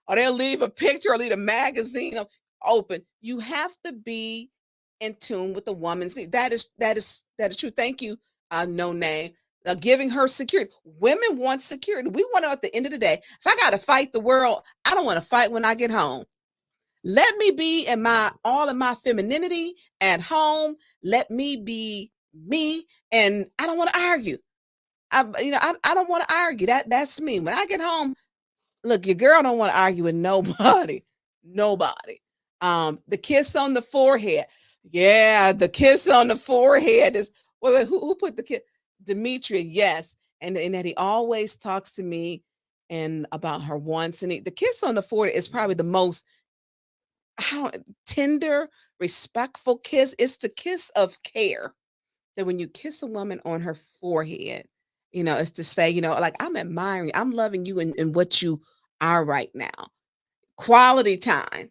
Or they'll leave a picture or leave a magazine open. You have to be in tune with the woman's needs. That is true. Thank you, No Name. Giving her security. Women want security. We want to, at the end of the day, if I got to fight the world, I don't want to fight when I get home. Let me be in all of my femininity at home. Let me be me, and I don't want to argue. I don't want to argue. That's me. When I get home, look, your girl don't want to argue with nobody. Nobody. The kiss on the forehead. Yeah, the kiss on the forehead is. Wait, who put the kiss? Demetria, yes, and that he always talks to me and about her wants, and the kiss on the forehead is probably the most tender, respectful kiss. It's the kiss of care. That when you kiss a woman on her forehead, it's to say, like, I'm admiring you, I'm loving you in what you are right now. Quality time.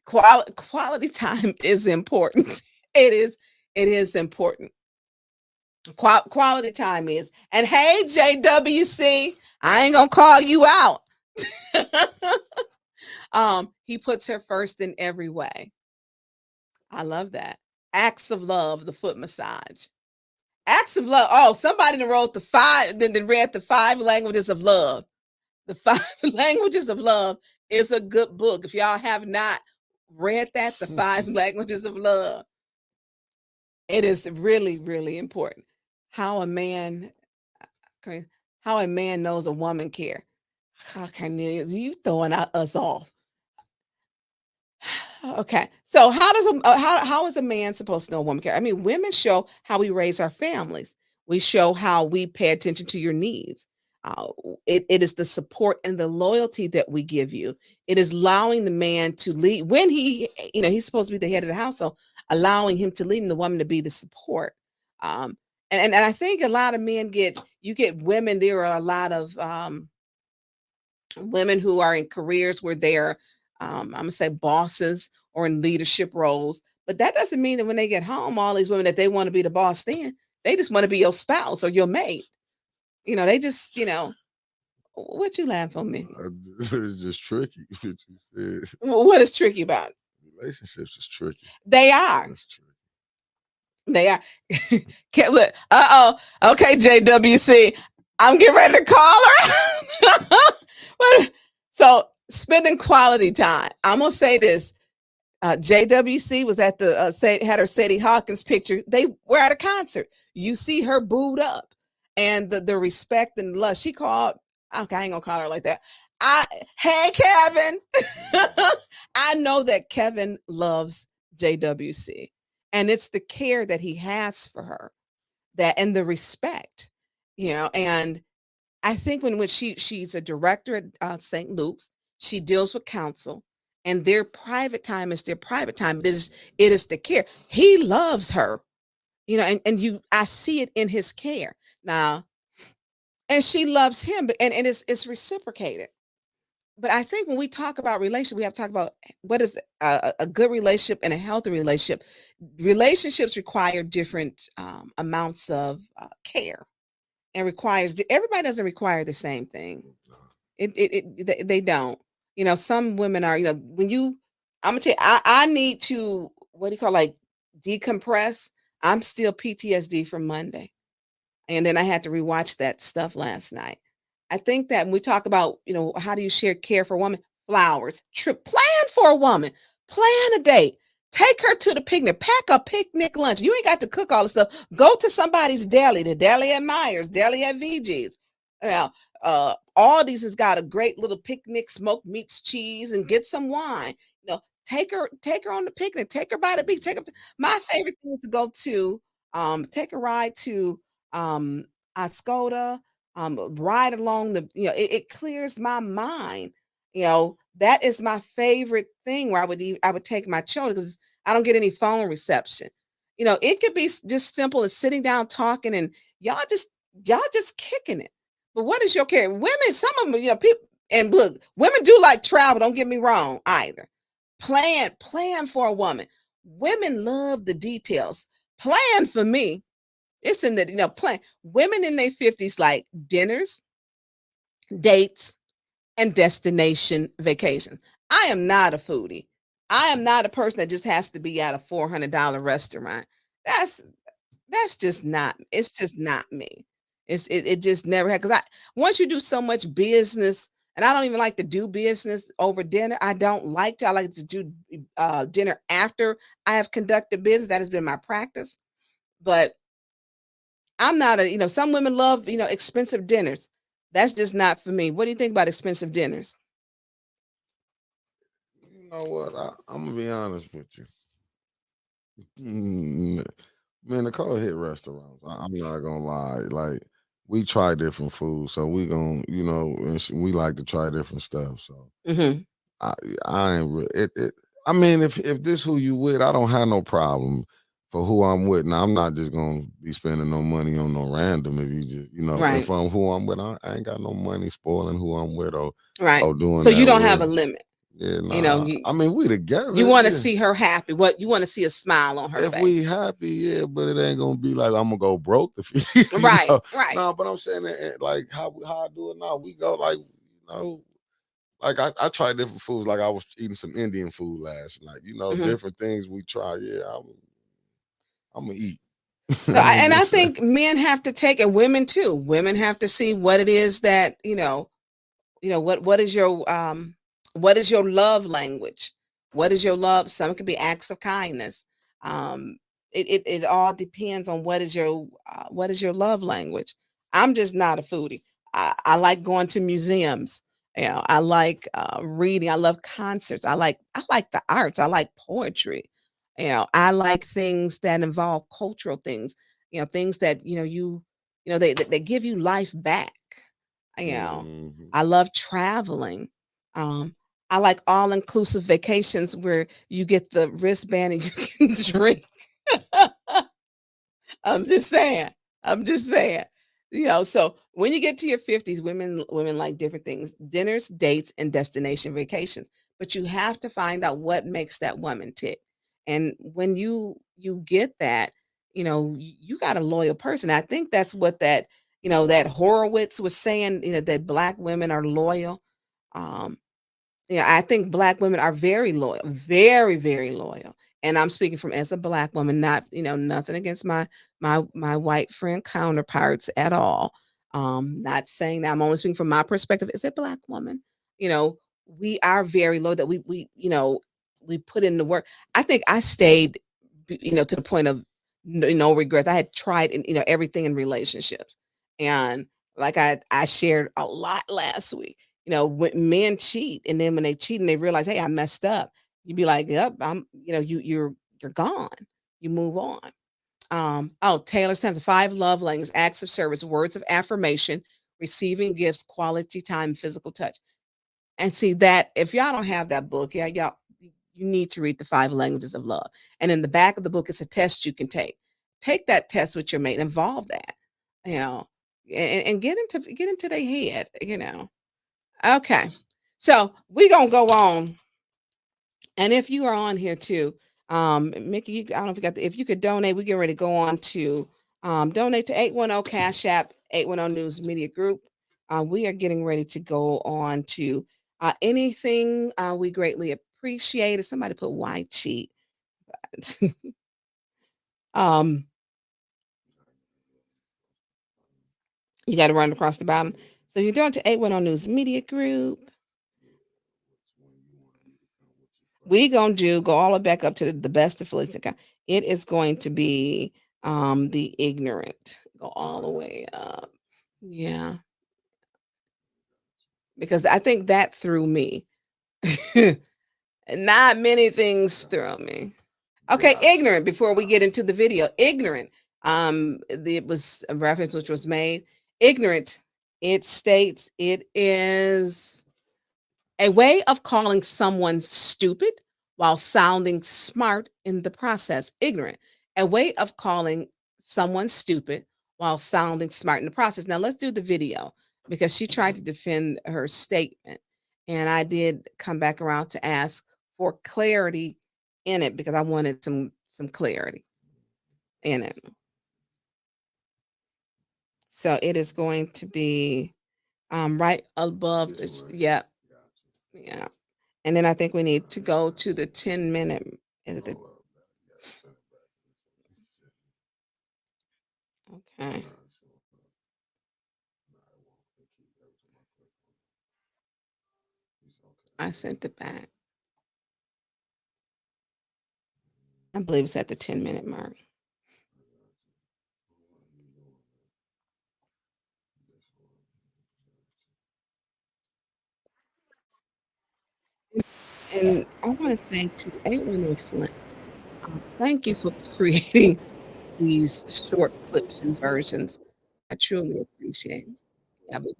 Quality time is important. It is important. Quality time is. And hey, JWC, I ain't gonna call you out. He puts her first in every way. I love that. Acts of love, the foot massage. Acts of love. Oh, somebody wrote then read the 5 languages of love. The 5 languages of love is a good book. If y'all have not read that, the 5 languages of love, it is really, really important. How a man how a man knows a woman care. Oh, Cornelius, you throwing us off. Okay, so how is a man supposed to know a woman care? I mean, women show how we raise our families. We show how we pay attention to your needs. It is the support and the loyalty that we give you. It is allowing the man to lead when he's supposed to be the head of the household, allowing him to lead and the woman to be the support. Um, and I think a lot of men get women. There are a lot of women who are in careers where they're I'm gonna say bosses or in leadership roles, but that doesn't mean that when they get home, all these women that they want to be the boss then they just want to be your spouse or your mate. They just, what you laugh on me? It's just tricky. What you said. What is tricky about it? Relationships is tricky. They are. That's tricky. They are. Look, okay, JWC. I'm getting ready to call her. So spending quality time. I'm gonna say this. JWC was at the had her Sadie Hawkins picture. They were at a concert. You see her booed up, and the respect and love. She called. Okay, I ain't gonna call her like that. Hey Kevin. I know that Kevin loves JWC, and it's the care that he has for her, and the respect, and I think when she's a director at St. Luke's, she deals with council, and their private time is their private time. It is the care. He loves her, and I see it in his care now, and she loves him, and it's reciprocated. But I think when we talk about relationship, we have to talk about what is a good relationship and a healthy relationship. Relationships require different amounts of care, and everybody doesn't require the same thing. They don't. Some women are. I'm gonna tell you, I need to, what do you call, like, decompress. I'm still PTSD from Monday, and then I had to rewatch that stuff last night. I think that when we talk about, how do you share care for a woman? Flowers, trip, plan for a woman, plan a date, take her to the picnic, pack a picnic lunch. You ain't got to cook all the stuff. Go to somebody's deli, the deli at Myers, deli at VG's. Now, Aldi's has got a great little picnic, smoked meats, cheese, and get some wine. Take her on the picnic, take her by the beach, my favorite thing is to go to, take a ride to Oscoda, ride along it clears my mind. That is my favorite thing where I would take my children because I don't get any phone reception. It could be just simple as sitting down talking and y'all just kicking it. But what is your care? Women, some of them, people, and look, women do like travel. Don't get me wrong either. Plan for a woman. Women love the details. Plan for me. It's in the, plan. Women in their 50s like dinners, dates, and destination vacations. I am not a foodie. I am not a person that just has to be at a $400 restaurant. That's just not, it's just not me. It just never had, because once you do so much business, and I don't even like to do business over dinner. I don't like to. I like to do dinner after I have conducted business. That has been my practice. But I'm not some women love, expensive dinners. That's just not for me. What do you think about expensive dinners? You know what? I'm gonna be honest with you. Mm, Man, Nicole hit restaurants. I'm not gonna lie. Like, we try different foods, so we gonna, and we like to try different stuff. So Hmm. I, I ain't it. I mean, if this who you with, I don't have no problem for who I'm with. Now, I'm not just gonna be spending no money on no random. If you just, if Right. I'm who I'm with, I ain't got no money spoiling who I'm with Right. or doing So you that don't have with. a limit. Yeah, You know, nah. you I mean, we you together. want to Yeah. see her happy. What you want to see a smile on her If face. we happy, yeah, but it ain't gonna be like I'm gonna go broke if you, Right. Right. No, but I'm saying that like how I do it now. We go like like I try different foods. Like I was eating some Indian food last night. Hmm. Different things we try. Yeah, I'm gonna eat. So, I'm gonna and I just say think men have to take, and women too. Women have to see what it is that what is your love language? What is your love? Some could be acts of kindness. Um, it all depends on what is your love language. I'm just not a foodie. I like going to museums. I like reading. I love concerts. I like the arts. I like poetry. I like things that involve cultural things. Things that they give you life back. You know, Mhm. I love traveling. Um, I like all inclusive vacations where you get the wristband and you can drink. I'm just saying. I'm just saying. So when you get to your 50s, women like different things: dinners, dates, and destination vacations. But you have to find out what makes that woman tick. And when you get that, you got a loyal person. I think that's what that Horowitz was saying, that black women are loyal. Um, yeah, I think black women are very loyal, very, very loyal. And I'm speaking from as a black woman, not, nothing against my white friend counterparts at all. Not saying that. I'm only speaking from my perspective as a black woman. You know, we are very loyal that we put in the work. I think I stayed, to the point of no regrets. I had tried everything in relationships. And like I shared a lot last week, when men cheat, and then when they cheat and they realize, hey, I messed up, you'd be like, yep, you're gone. You move on. Oh, Taylor Swift's 5 love languages: acts of service, words of affirmation, receiving gifts, quality time, physical touch. And see that if y'all don't have that book, yeah, you need to read the 5 languages of love. And in the back of the book, it's a test you can take. Take that test with your mate, involve that, you know, and get into their head. Okay. So we gonna go on. And if you are on here too, Mickey, I don't know if you if you could donate, we get ready to go on to donate to 810 Cash App, 810 News Media Group. We are getting ready to go on to anything we greatly appreciate. If somebody put why cheat. um, you got to run across the bottom. So you're doing to 810 News Media Group. We gonna go all the way back up to the best of Felicity. It is going to be the ignorant. Go all the way up. Yeah. Because I think that threw me. Not many things threw me. Okay, ignorant, before we get into the video. Ignorant. It was a reference which was made. Ignorant, it states it is a way of calling someone stupid while sounding smart in the process. Ignorant. A way of calling someone stupid while sounding smart in the process. Now let's do the video, because she tried to defend her statement. And I did come back around to ask for clarity in it, because I wanted some clarity in it. So it is going to be right above the, yeah. Yeah. And then I think we need to go to the 10-minute. Is it the, okay. I sent it back. I believe it's at the 10-minute mark. And I want to say to A10 Flint, thank you for creating these short clips and versions. I truly appreciate it. Yeah, but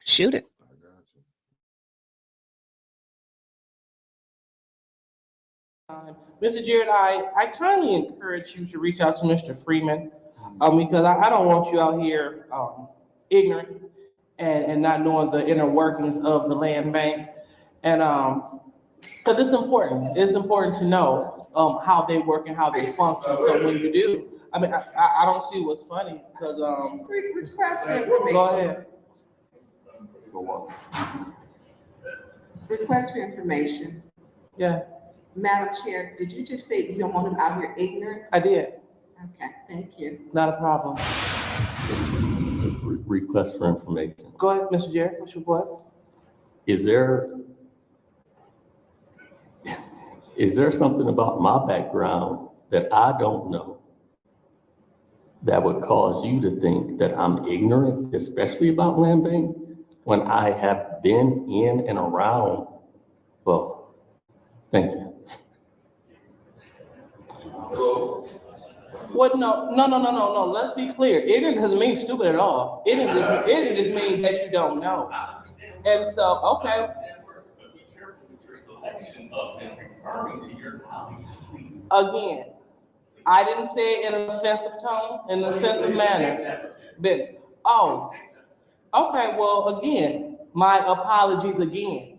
shoot it. Mr. Jared, I kindly encourage you to reach out to Mr. Freeman, because I don't want you out here ignorant and not knowing the inner workings of the land bank. And because it's important. It's important to know how they work and how they function. So when you do, I mean, I don't see what's funny, because, Request for information. go ahead. Request for information. Yeah, Madam Chair, did you just say you don't want him out here ignorant? I did, Okay, thank you. not a problem. Request for information. Go ahead, Mr. Jerry, what's your request? Is there something about my background that I don't know that would cause you to think that I'm ignorant, especially about land bank, when I have been in and around? Well, thank you. What, no, let's be clear. Ignorant doesn't mean stupid at all. Ignorant just means that you don't know. And so, okay. Again, I didn't say it in an offensive tone, in an offensive manner. But, oh, okay, well, again, my apologies again.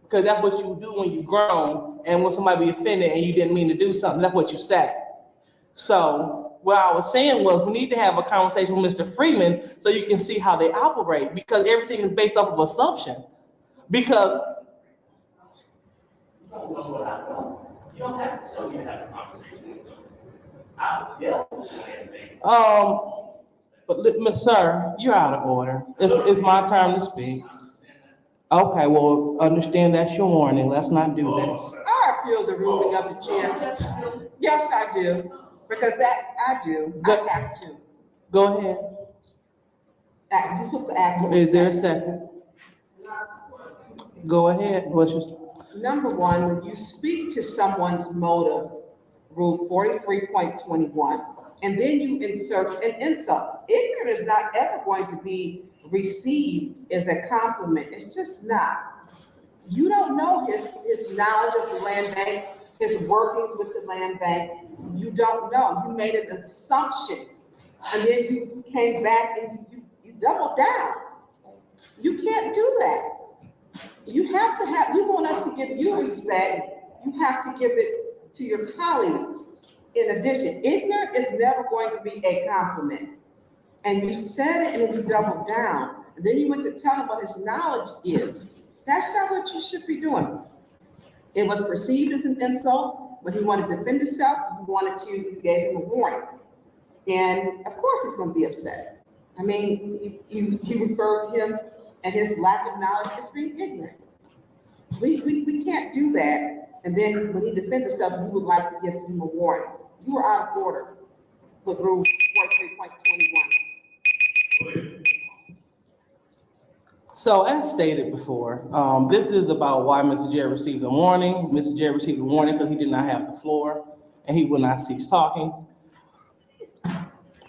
Because that's what you do when you're grown, and when somebody be offended and you didn't mean to do something, that's what you say. So what I was saying was we need to have a conversation with Mr. Freeman so you can see how they operate, because everything is based off of assumption. Because You don't have to tell me to have a conversation with them. but sir, you're out of order. It's my time to speak. Okay, well, understand that's your warning. Let's not do this. I appeal the ruling of the chair. Yes, I do, because that, I do, I have to. Go ahead. You're supposed to act. Is there a second? Go ahead. What's your? Number one, when you speak to someone's motive, Rule 43.21, and then you insert an insult, ignorant is not ever going to be received as a compliment. It's just not. You don't know his knowledge of the land bank, his workings with the land bank. You don't know. You made an assumption, and then you came back and you doubled down. You can't do that. You have to have, you want us to give you respect, you have to give it to your colleagues. In addition, ignorant is never going to be a compliment. And you said it and then you doubled down. And then you went to tell him what his knowledge is. That's not what you should be doing. It was perceived as an insult. When he wanted to defend himself, you gave him a warning. And of course he's going to be upset. I mean, you referred to him and his lack of knowledge as being ignorant. We can't do that. And then when he defends himself, you would like to give him a warning. You are out of order with Rule 43.21. So as stated before, this is about why Mr. Jerry received a warning. Mr. Jerry received a warning because he did not have the floor and he would not cease talking.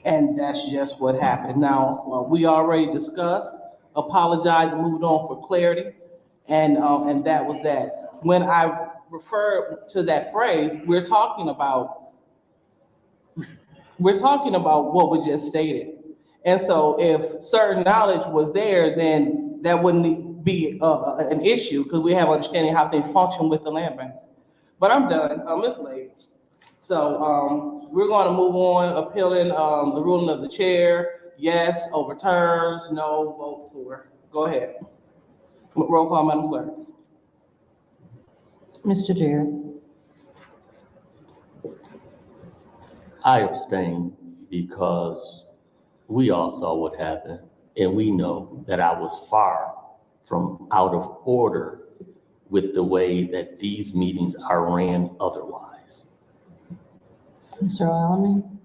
And that's just what happened. Now, we already discussed, apologized, and moved on for clarity. And that was that. When I refer to that phrase, we're talking about what we just stated. And so if certain knowledge was there, then that wouldn't be an issue because we have understanding how things function with the land bank. But I'm done, it's late. So we're gonna move on, appealing the ruling of the chair. Yes, overturns, no, vote for. Go ahead. Roll call, Madam Clerk. Mr. Jerry. I abstain because we all saw what happened, and we know that I was far from out of order with the way that these meetings are ran otherwise. Mr. Alamin.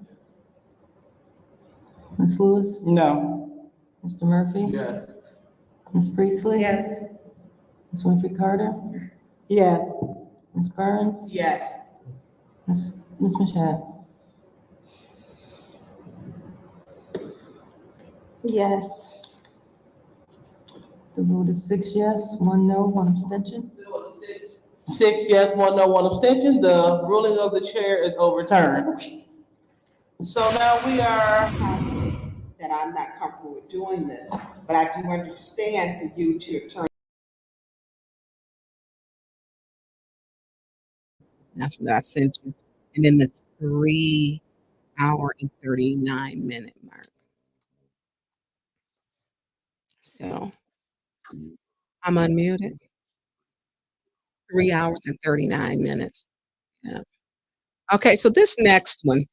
Ms. Lewis. No. Mr. Murphy. Yes. Ms. Priestley. Yes. Ms. Winfrey Carter. Yes. Ms. Burns. Yes. Ms. Mashat. Yes. The vote is 6 yes, 1 no, 1 abstention. 6 yes, 1 no, 1 abstention. The ruling of the chair is overturned. So now we are. That I'm not comfortable with doing this, but I do understand for you to turn. That's what I sent you. And then the 3 hour and 39-minute mark. So I'm unmuted. 3 hours and 39 minutes. Yeah. Okay, so this next one,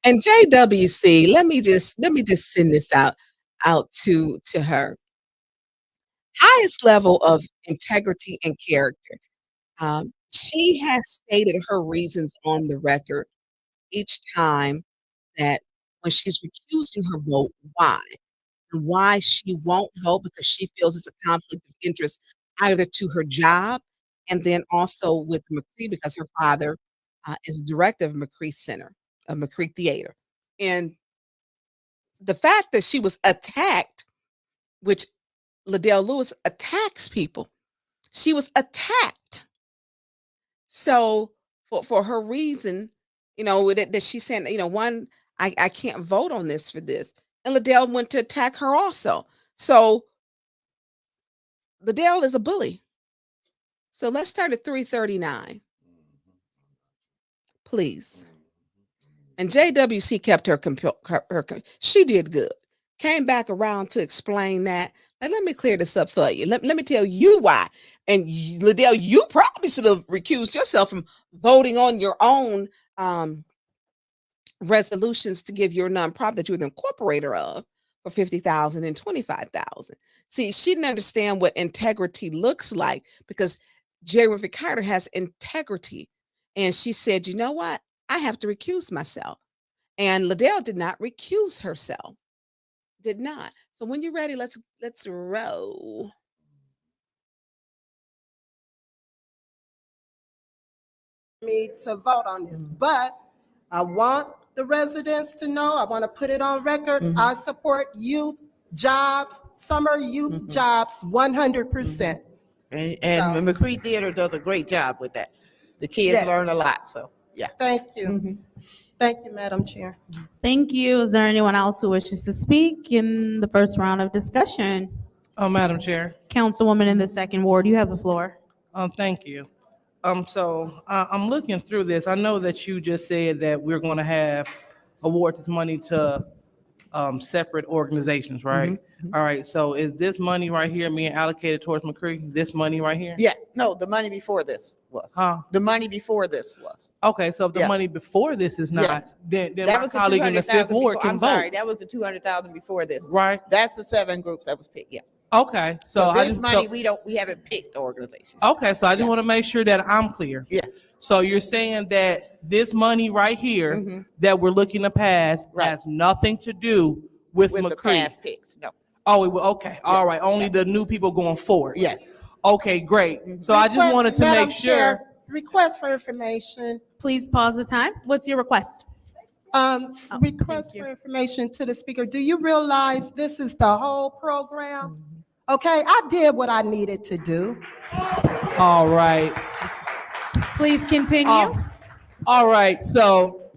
and JWC, let me just send this out to her. Highest level of integrity and character. She has stated her reasons on the record each time that when she's recusing her vote, why? And why she won't vote because she feels it's a conflict of interest either to her job and then also with McCree because her father is director of McCree Center, of McCree Theater. And the fact that she was attacked, which Liddell Lewis attacks people, she was attacked. So for her reason, that she's saying, one, I can't vote on this for this. And Liddell went to attack her also. So Liddell is a bully. So let's start at 339, please. And JWC kept she did good. Came back around to explain that. Like, let me clear this up for you. Let me tell you why. And Liddell, you probably should have recused yourself from voting on your own resolutions to give your nonprofit that you were the incorporator of for $50,000 and $25,000. See, she didn't understand what integrity looks like because Jerry Winfrey Carter has integrity. And she said, you know what? I have to recuse myself. And Liddell did not recuse herself. Did not. So when you're ready, let's roll. Me to vote on this, but I want the residents to know, I want to put it on record. I support youth jobs, summer youth jobs, 100%. And McCree Theater does a great job with that. The kids Yes. learn a lot, so yeah. Thank you. Thank you, Madam Chair. Thank you. Is there anyone else who wishes to speak in the first round of discussion? Madam Chair. Councilwoman in the second ward, you have the floor. Thank you. So I'm looking through this. I know that you just said that we're going to award this money to separate organizations, right? All right. So is this money right here being allocated towards McCree? This money right here? Yeah, no, the money before this was. The money before this was. Okay. So if the Yeah. money before this is not, Yes. then That my was the colleague in the fifth 200,000 ward before. can I'm vote. sorry, that was the 200,000 before this. Right. That's the 7 groups that was picked, yeah. Okay. So I this just, money, we haven't picked the organizations. okay. So I just Yeah. want to make sure that I'm clear. Yes, So you're saying that this money right here Mhm. that we're looking to pass Right. has nothing to do with with the McCree? past picks, no, Oh, okay. Yeah. All right. Only Yeah. the new people going forward. yes. Okay, great. Mhm. So I just wanted to Madam make Chair, sure. request for information. Please pause the time. What's your request? Request thank you. for information to the speaker. Do you realize this is the whole program? Okay, I did what I needed to do. All right. Please continue. All right. So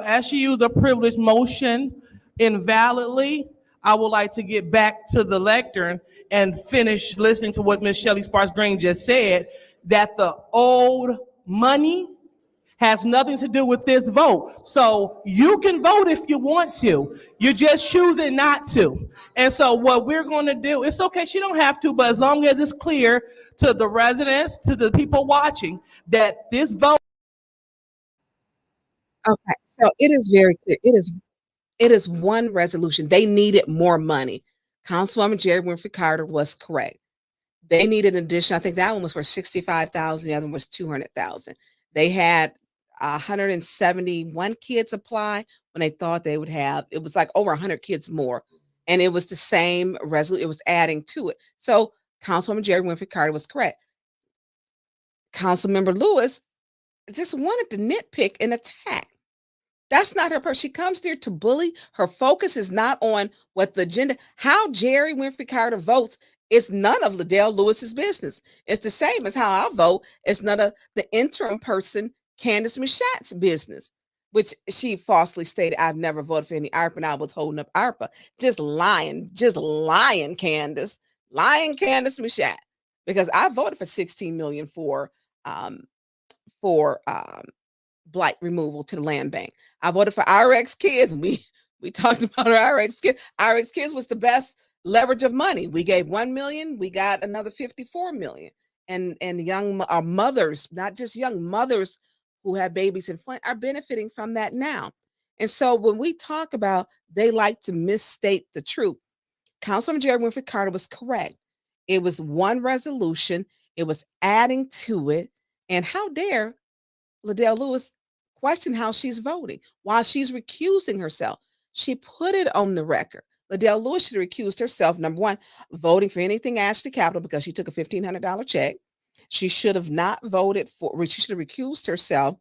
as she used a privilege motion invalidly, I would like to get back to the lectern and finish listening to what Ms. Shelley Sparks Green just said, that the old money has nothing to do with this vote. So you can vote if you want to. You're just choosing not to. And so what we're going to do, it's okay, she don't have to, but as long as it's clear to the residents, to the people watching, that this vote. Okay, so it is very clear. It is one resolution. They needed more money. Councilwoman Jerry Winfrey Carter was correct. They needed an addition. I think that one was for 65,000. The other one was 200,000. They had 171 kids apply when they thought they would have. It was like over 100 kids more, and it was the same resolution. It was adding to it. So Councilwoman Jerry Winfrey Carter was correct. Councilmember Lewis just wanted to nitpick and attack. That's not her person. She comes there to bully. Her focus is not on what the agenda, how Jerry Winfrey Carter votes is none of Liddell Lewis's business. It's the same as how I vote. It's none of the interim person, Candace Machat's business, which she falsely stated, I've never voted for any ARPA and I was holding up ARPA. Just lying, Candace. Lying Candace Machat. Because I voted for 16 million for blight removal to the land bank. I voted for RX Kids. We talked about our RX Kids. RX Kids was the best leverage of money. We gave 1 million, we got another 54 million. And our mothers, not just young mothers who have babies in Flint, are benefiting from that now. And so when we talk about they like to misstate the truth, Councilman Jerry Winfrey Carter was correct. It was one resolution. It was adding to it. And how dare Liddell Lewis question how she's voting while she's recusing herself. She put it on the record. Liddell Lewis should have recused herself, number one, voting for anything Ashley Capital because she took a $1,500 check. She should have not voted for, she should have recused herself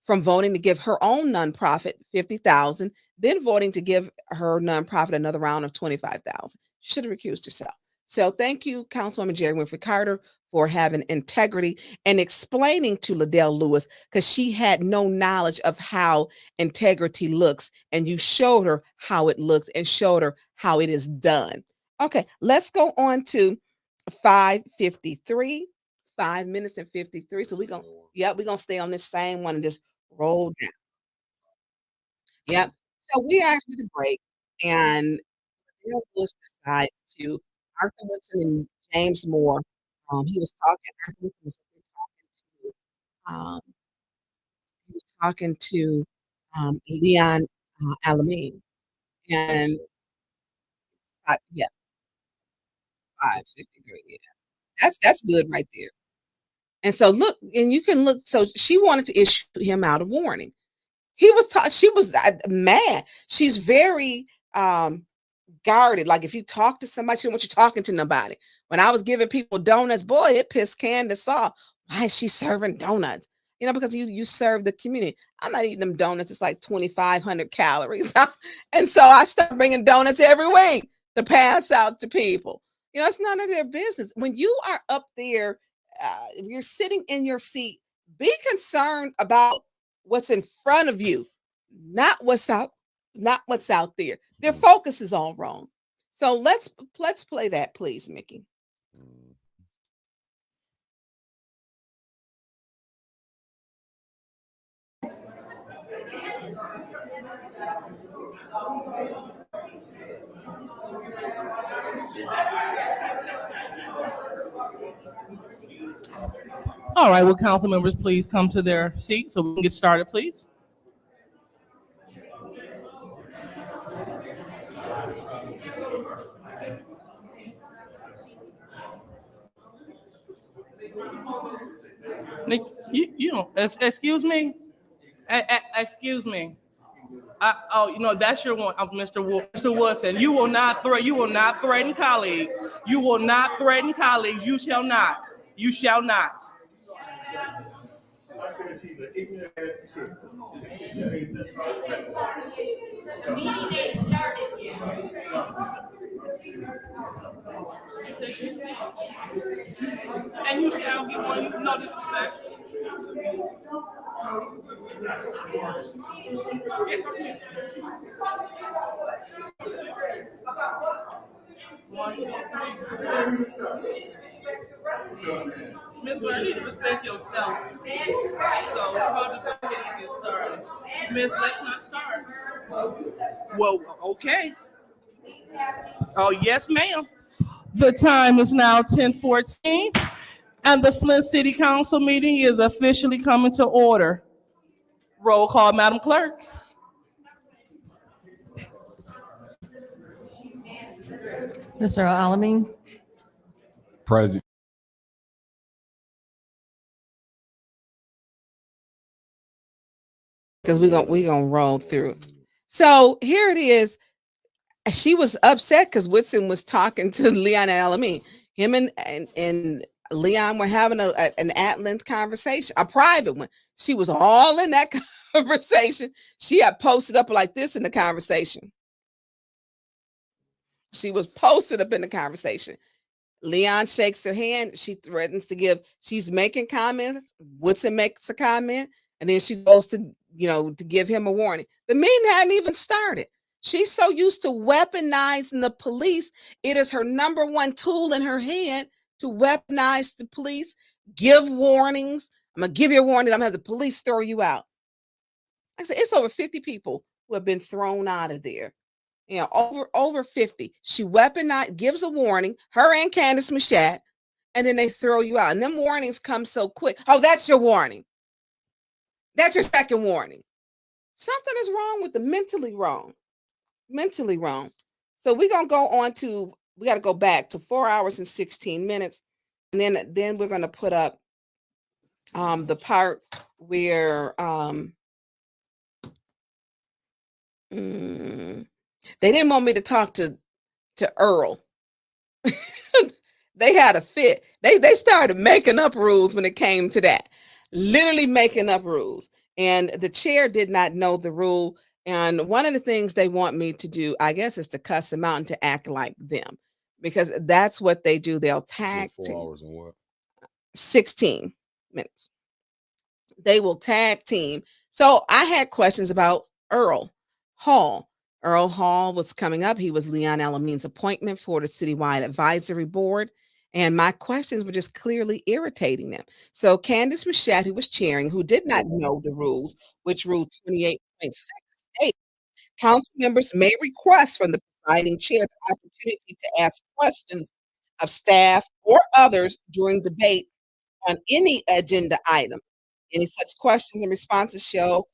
from voting to give her own nonprofit $50,000, then voting to give her nonprofit another round of $25,000. She should have recused herself. So thank you, Councilwoman Jerry Winfrey Carter, for having integrity and explaining to Liddell Lewis, because she had no knowledge of how integrity looks, and you showed her how it looks and showed her how it is done. Okay, let's go on to 5:53. 5 minutes and 53. So we're gonna stay on this same one and just roll down. Yep. So we are after the break, and Bill Bush decides to Arthur Woodson and James Moore. Arthur Woodson was talking to Leon Alameen, and yeah, 5:53. Yeah, that's good right there. And so look, and you can look. So she wanted to issue him out a warning. She was mad. She's very guarded. Like if you talk to somebody, she don't want you talking to nobody. When I was giving people donuts, boy, it pissed Candace off. Why is she serving donuts? Because you serve the community. I'm not eating them donuts. It's like 2,500 calories. And so I start bringing donuts every week to pass out to people. It's none of their business. When you are up there, you're sitting in your seat, be concerned about what's in front of you, not what's out there. Their focus is all wrong. So let's play that, please, Mickey. All right, will council members please come to their seats so we can get started, please? Nick, you don't, excuse me? Excuse me. That's your one, Mr. Woodson. You will not threaten colleagues. You will not threaten colleagues. You shall not. You shall not. I said she's an ignorant ass chick. The meeting ain't started yet. And you shall be one, no disrespect. Miss Blair, you need to respect yourself. So we're about to go ahead and get started. Miss, let's not start. Well, okay. Oh, yes, ma'am. The time is now 10:14, and the Flint City Council meeting is officially coming to order. Roll call, Madam Clerk. Mr. Alamin? Present. Because we're gonna roll through. So here it is. She was upset because Woodson was talking to Leon Alameen. Him and Leon were having an at-length conversation, a private one. She was all in that conversation. She had posted up like this in the conversation. She was posted up in the conversation. Leon shakes her hand. She threatens to give, she's making comments. Woodson makes a comment. And then she goes to give him a warning. The meeting hadn't even started. She's so used to weaponizing the police. It is her number one tool in her hand to weaponize the police, give warnings, I'm gonna give you a warning. I'm gonna have the police throw you out. I said, it's over 50 people who have been thrown out of there. You know, over 50. She weaponized, gives a warning, her and Candace Machat, and then they throw you out. And them warnings come so quick. Oh, that's your warning. That's your second warning. Something is wrong with the mentally wrong. Mentally wrong. So we're gonna go on to, we got to go back to 4 hours and 16 minutes. And then we're gonna put up the part where they didn't want me to talk to Earl. They had a fit. They started making up rules when it came to that. Literally making up rules. And the chair did not know the rule. And one of the things they want me to do, I guess, is to cuss them out and to act like them. Because that's what they do. They'll tag 4 hours and what? 16 minutes. They will tag team. So I had questions about Earl Hall. Earl Hall was coming up. He was Leon Alamin's appointment for the citywide advisory board. And my questions were just clearly irritating them. So Candace Machat, who was chairing, who did not know the rules, which rule 28.6 states, council members may request from the presiding chair the opportunity to ask questions of staff or others during debate on any agenda item. Any such questions and responses shall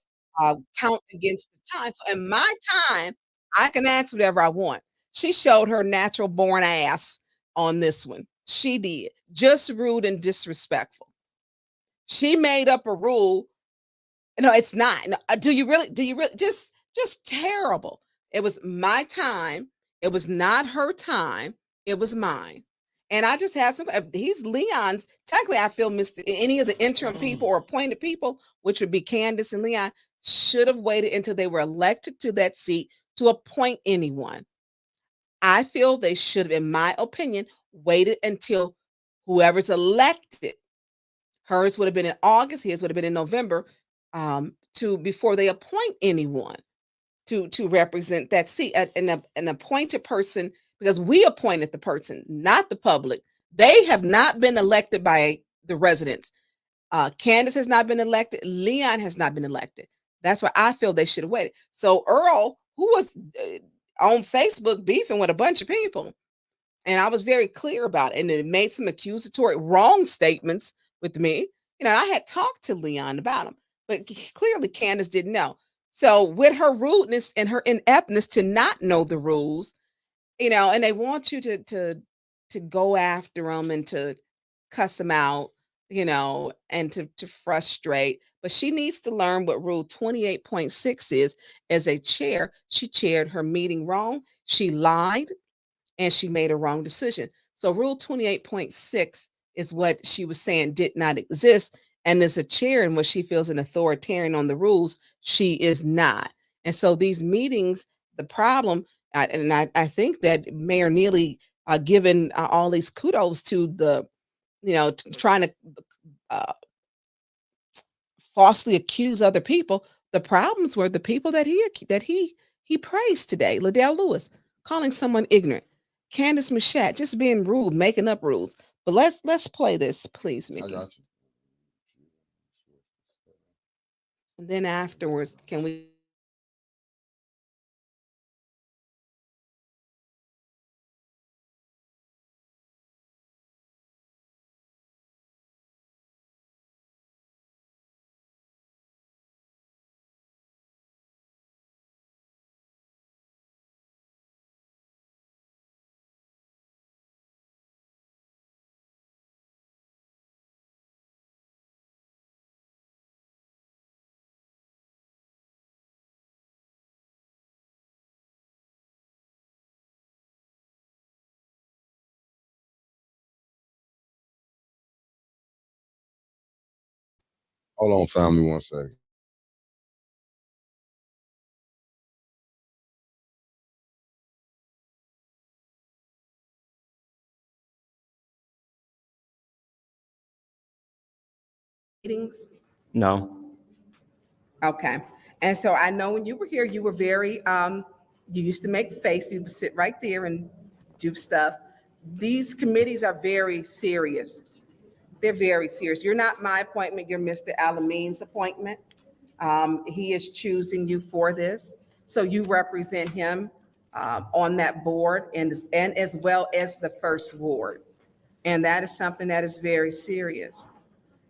count against the time. So in my time, I can ask whatever I want. She showed her natural born ass on this one. She did. Just rude and disrespectful. She made up a rule. No, it's not. No, do you really? Just terrible. It was my time. It was not her time. It was mine. And I just had some, he's Leon's, technically I feel any of the interim people or appointed people, which would be Candace and Leon, should have waited until they were elected to that seat to appoint anyone. I feel they should have, in my opinion, waited until whoever's elected. Hers would have been in August, his would have been in November, before they appoint anyone to represent that seat. An appointed person, because we appointed the person, not the public. They have not been elected by the residents. Candace has not been elected. Leon has not been elected. That's why I feel they should have waited. So Earl, who was on Facebook beefing with a bunch of people, and I was very clear about it, and it made some accusatory wrong statements with me. You know, I had talked to Leon about them, but clearly Candace didn't know. So with her rudeness and her ineptness to not know the rules, you know, and they want you to go after them and to cuss them out, you know, and to frustrate. But she needs to learn what rule 28.6 is. As a chair, she chaired her meeting wrong. She lied and she made a wrong decision. So rule 28.6 is what she was saying did not exist. And as a chair and what she feels an authoritarian on the rules, she is not. And so these meetings, the problem, I think that Mayor Neely given all these kudos to the, you know, trying to falsely accuse other people. The problems were the people that he praised today. Liddell Lewis calling someone ignorant. Candace Machat just being rude, making up rules. But let's play this, please, Mickey. I got you. And then afterwards, can we? Hold on, family, 1 second. Meetings? No. Okay. And so I know when you were here, you were very, you used to make face, you would sit right there and do stuff. These committees are very serious. they're very serious. You're not my appointment, you're Mr. Alamene's appointment. He is choosing you for this. So you represent him on that board and as well as the first ward. And that is something that is very serious.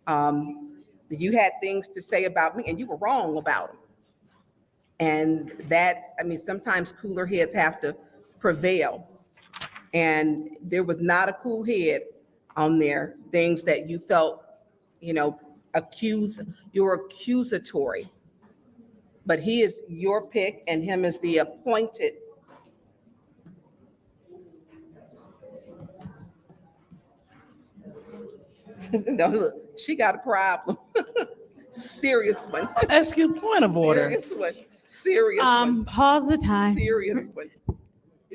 You had things to say about me and you were wrong about them. And that, I mean, sometimes cooler heads have to prevail. And there was not a cool head on there, things that you felt, you know, you were accusatory. But he is your pick and him as the appointed. No, look, she got a problem. Serious one. Excuse, point of order. Serious one. Serious one. Pause the time. Serious one.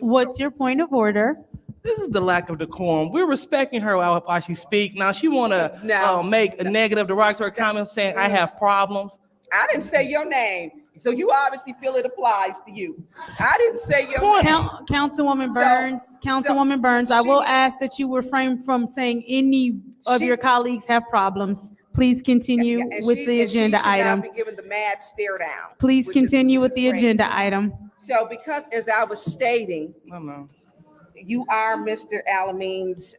What's your point of order? This is the lack of decorum. We're respecting her while she speak. Now she want to make a negative, derogatory comment saying I have problems. I didn't say your name, so you obviously feel it applies to you. I didn't say your name. Councilwoman Burns, Councilwoman Burns, I will ask that you refrain from saying any of your colleagues have problems. Please continue with the agenda item. She should not be given the mad stare down. Please continue with the agenda item. So because, as I was stating, you are Mr. Alamene's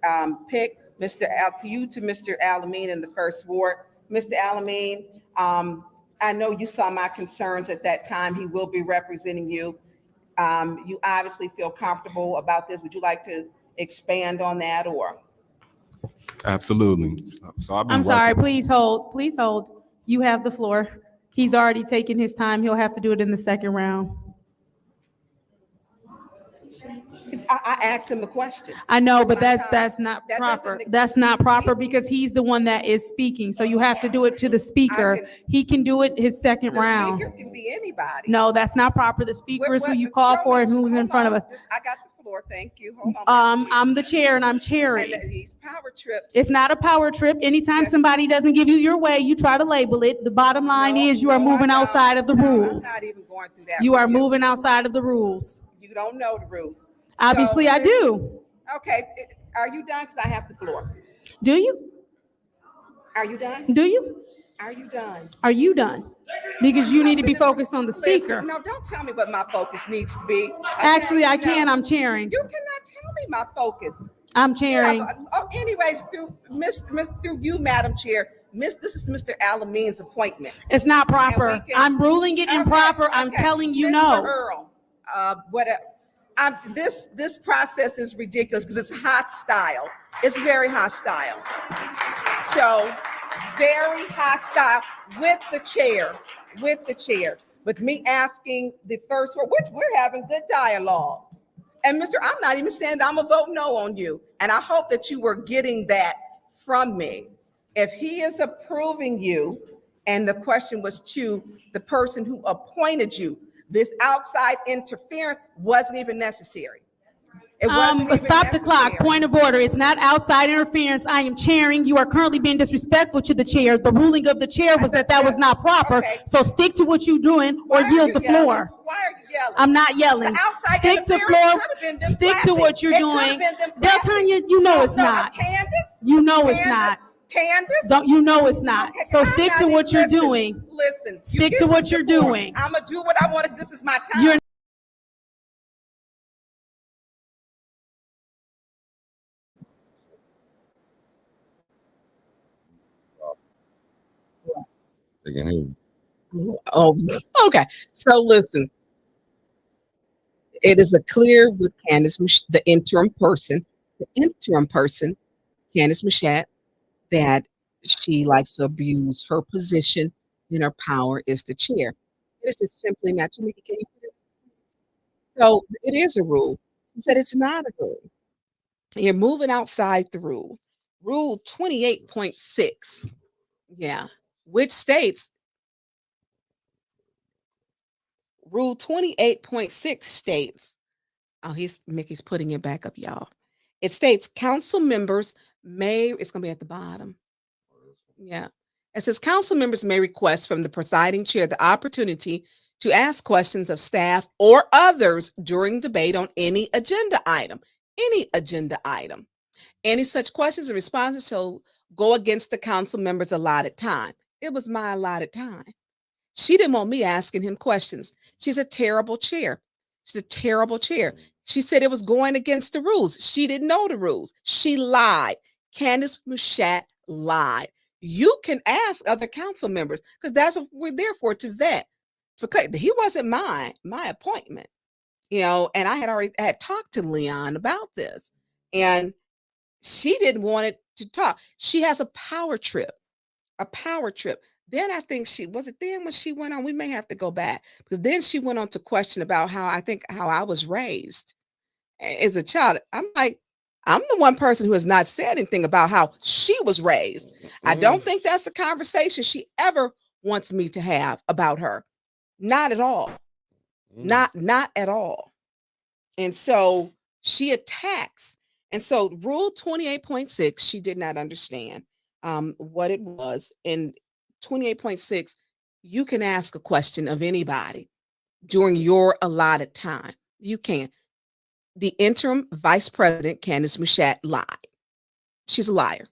pick. To Mr. Alamene in the first ward. Mr. Alamene, I know you saw my concerns at that time. He will be representing you. You obviously feel comfortable about this. Would you like to expand on that or? Absolutely. So I'm sorry, please hold, please hold. You have the floor. He's already taken his time. He'll have to do it in the second round. I asked him the question. I know, but that's not proper. That's not proper because he's the one that is speaking. So you have to do it to the speaker. He can do it his second round. The speaker can be anybody. No, that's not proper. The speaker is who you call for and who's in front of us. I got the floor. Thank you. Hold on. I'm the chair and I'm chairing. And these power trips. It's not a power trip. Anytime somebody doesn't give you your way, you try to label it. The bottom line is you are moving outside of the rules. I'm not even going through that. You are moving outside of the rules. You don't know the rules. Obviously, I do. Okay, are you done? Because I have the floor. Do you? Are you done? Do you? Are you done? Are you done? Because you need to be focused on the speaker. Listen, no, don't tell me what my focus needs to be. Actually, I can. I'm chairing. You cannot tell me my focus. I'm chairing. Anyways, through you, Madam Chair, this is Mr. Alamene's appointment. It's not proper. I'm ruling it improper. I'm telling you no. Mr. Earl, whatever. This process is ridiculous because it's hostile. It's very hostile. So very hostile with the chair. With me asking the first word, which we're having good dialogue. And I'm not even saying that I'm gonna vote no on you. And I hope that you were getting that from me. If he is approving you, and the question was to the person who appointed you, this outside interference wasn't even necessary. It wasn't even stop the clock. necessary. Point of order. It's not outside interference. I am chairing. You are currently being disrespectful to the chair. The ruling of the chair was that was not proper. Okay. So stick to what you're doing or yield the floor. Why are you yelling? I'm not yelling. The outside Stick to interference floor. could have been them Stick to clapping. what you're It could have doing. been them Del clapping. Tonya, you know it's not. Candace? You know it's not. Candace? You know it's not. Okay, So I'm stick not to what even- you're doing. Listen. Stick to what you're doing. I'm gonna do what I want because this is my time. You're They can hear you. Oh, okay. So listen, it is a clear with Candace, the interim person, Candace Mashat, that she likes to abuse her position and her power as the chair. It is just simply not to make it. So it is a rule. He said it's not a rule. You're moving outside the rule. Rule 28.6. Yeah. Which states Rule 28.6 states, Mickey's putting it back up, y'all. It states council members may, it's going to be at the bottom. Yeah. It says council members may request from the presiding chair the opportunity to ask questions of staff or others during debate on any agenda item. Any such questions or responses shall go against the council member's allotted time. It was my allotted time. She didn't want me asking him questions. She's a terrible chair. She's a terrible chair. She said it was going against the rules. She didn't know the rules. She lied. Candace Mushat lied. You can ask other council members because that's what we're there for, to vet. He wasn't my appointment, and I had already talked to Leon about this, and she didn't want it to talk. She has a power trip. Then I think when she went on, we may have to go back, because then she went on to question about how I was raised as a child. I'm like, I'm the one person who has not said anything about how she was raised. I don't think that's a conversation she ever wants me to have about her. Not at all. Not at all. And so she attacks. And so Rule 28.6, she did not understand what it was. And 28.6, you can ask a question of anybody during your allotted time. You can. The interim vice president, Candace Mushat, lied. She's a liar.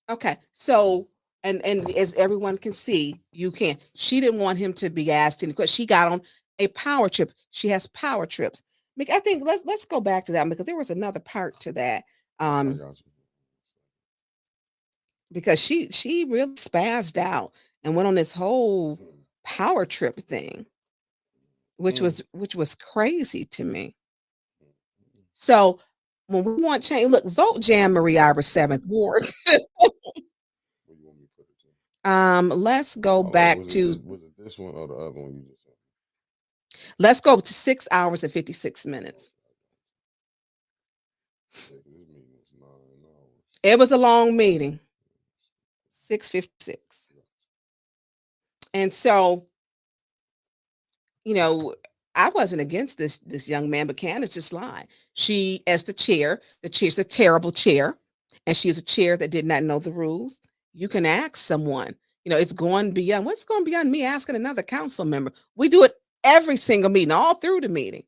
Okay, so and as everyone can see, you can. She didn't want him to be asked any questions. She got on a power trip. She has power trips. I think let's go back to that, because there was another part to that. Because she really spazzed out and went on this whole power trip thing, which was crazy to me. So when we want change, look, vote Jan Marie Ivers 7th Ward. Let's go back to. Was it this one or the other one you just said? Let's go to 6 hours and 56 minutes. It was a long meeting. 6:56. And so, I wasn't against this young man, but Candace just lied. She, as the chair's a terrible chair, and she's a chair that did not know the rules. You can ask someone. It's going beyond. What's going beyond me asking another council member? We do it every single meeting, all through the meeting.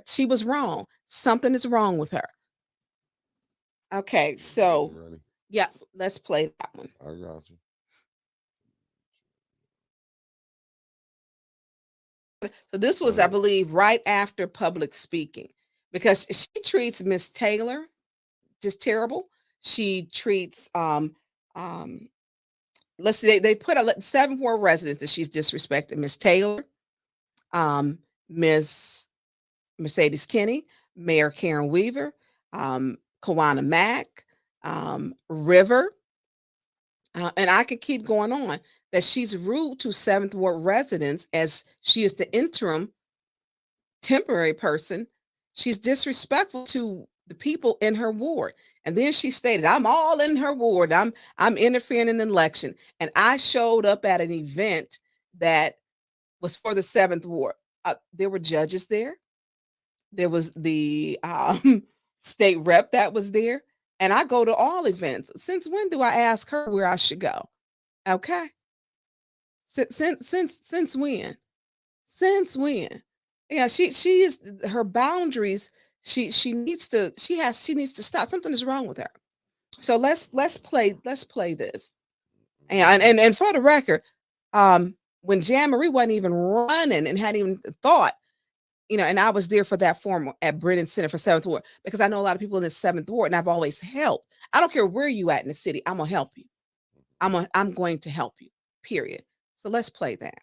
She was wrong. Something is wrong with her. Okay, so yeah, let's play that one. I got you. So this was, I believe, right after public speaking, because she treats Miss Taylor just terrible. She treats let's see, they put 7 more residents that she's disrespected: Miss Taylor, Miss Mercedes Kenny, Mayor Karen Weaver, Kawana Mack, River, and I could keep going on. That she's rude to 7th Ward residents, as she is the interim temporary person. She's disrespectful to the people in her ward. And then she stated, I'm all in her ward. I'm interfering in an election. And I showed up at an event that was for the 7th Ward. There were judges there. There was the state rep that was there. And I go to all events. Since when do I ask her where I should go? Okay. Since when? Since when? Yeah, she is, her boundaries. She needs to stop. Something is wrong with her. So let's play this. And for the record, when Jan Marie wasn't even running and hadn't even thought, and I was there for that forum at Brennan Center for 7th Ward, because I know a lot of people in the 7th Ward, and I've always helped. I don't care where you at in the city, I'm gonna help you. I'm going to help you, period. So let's play that.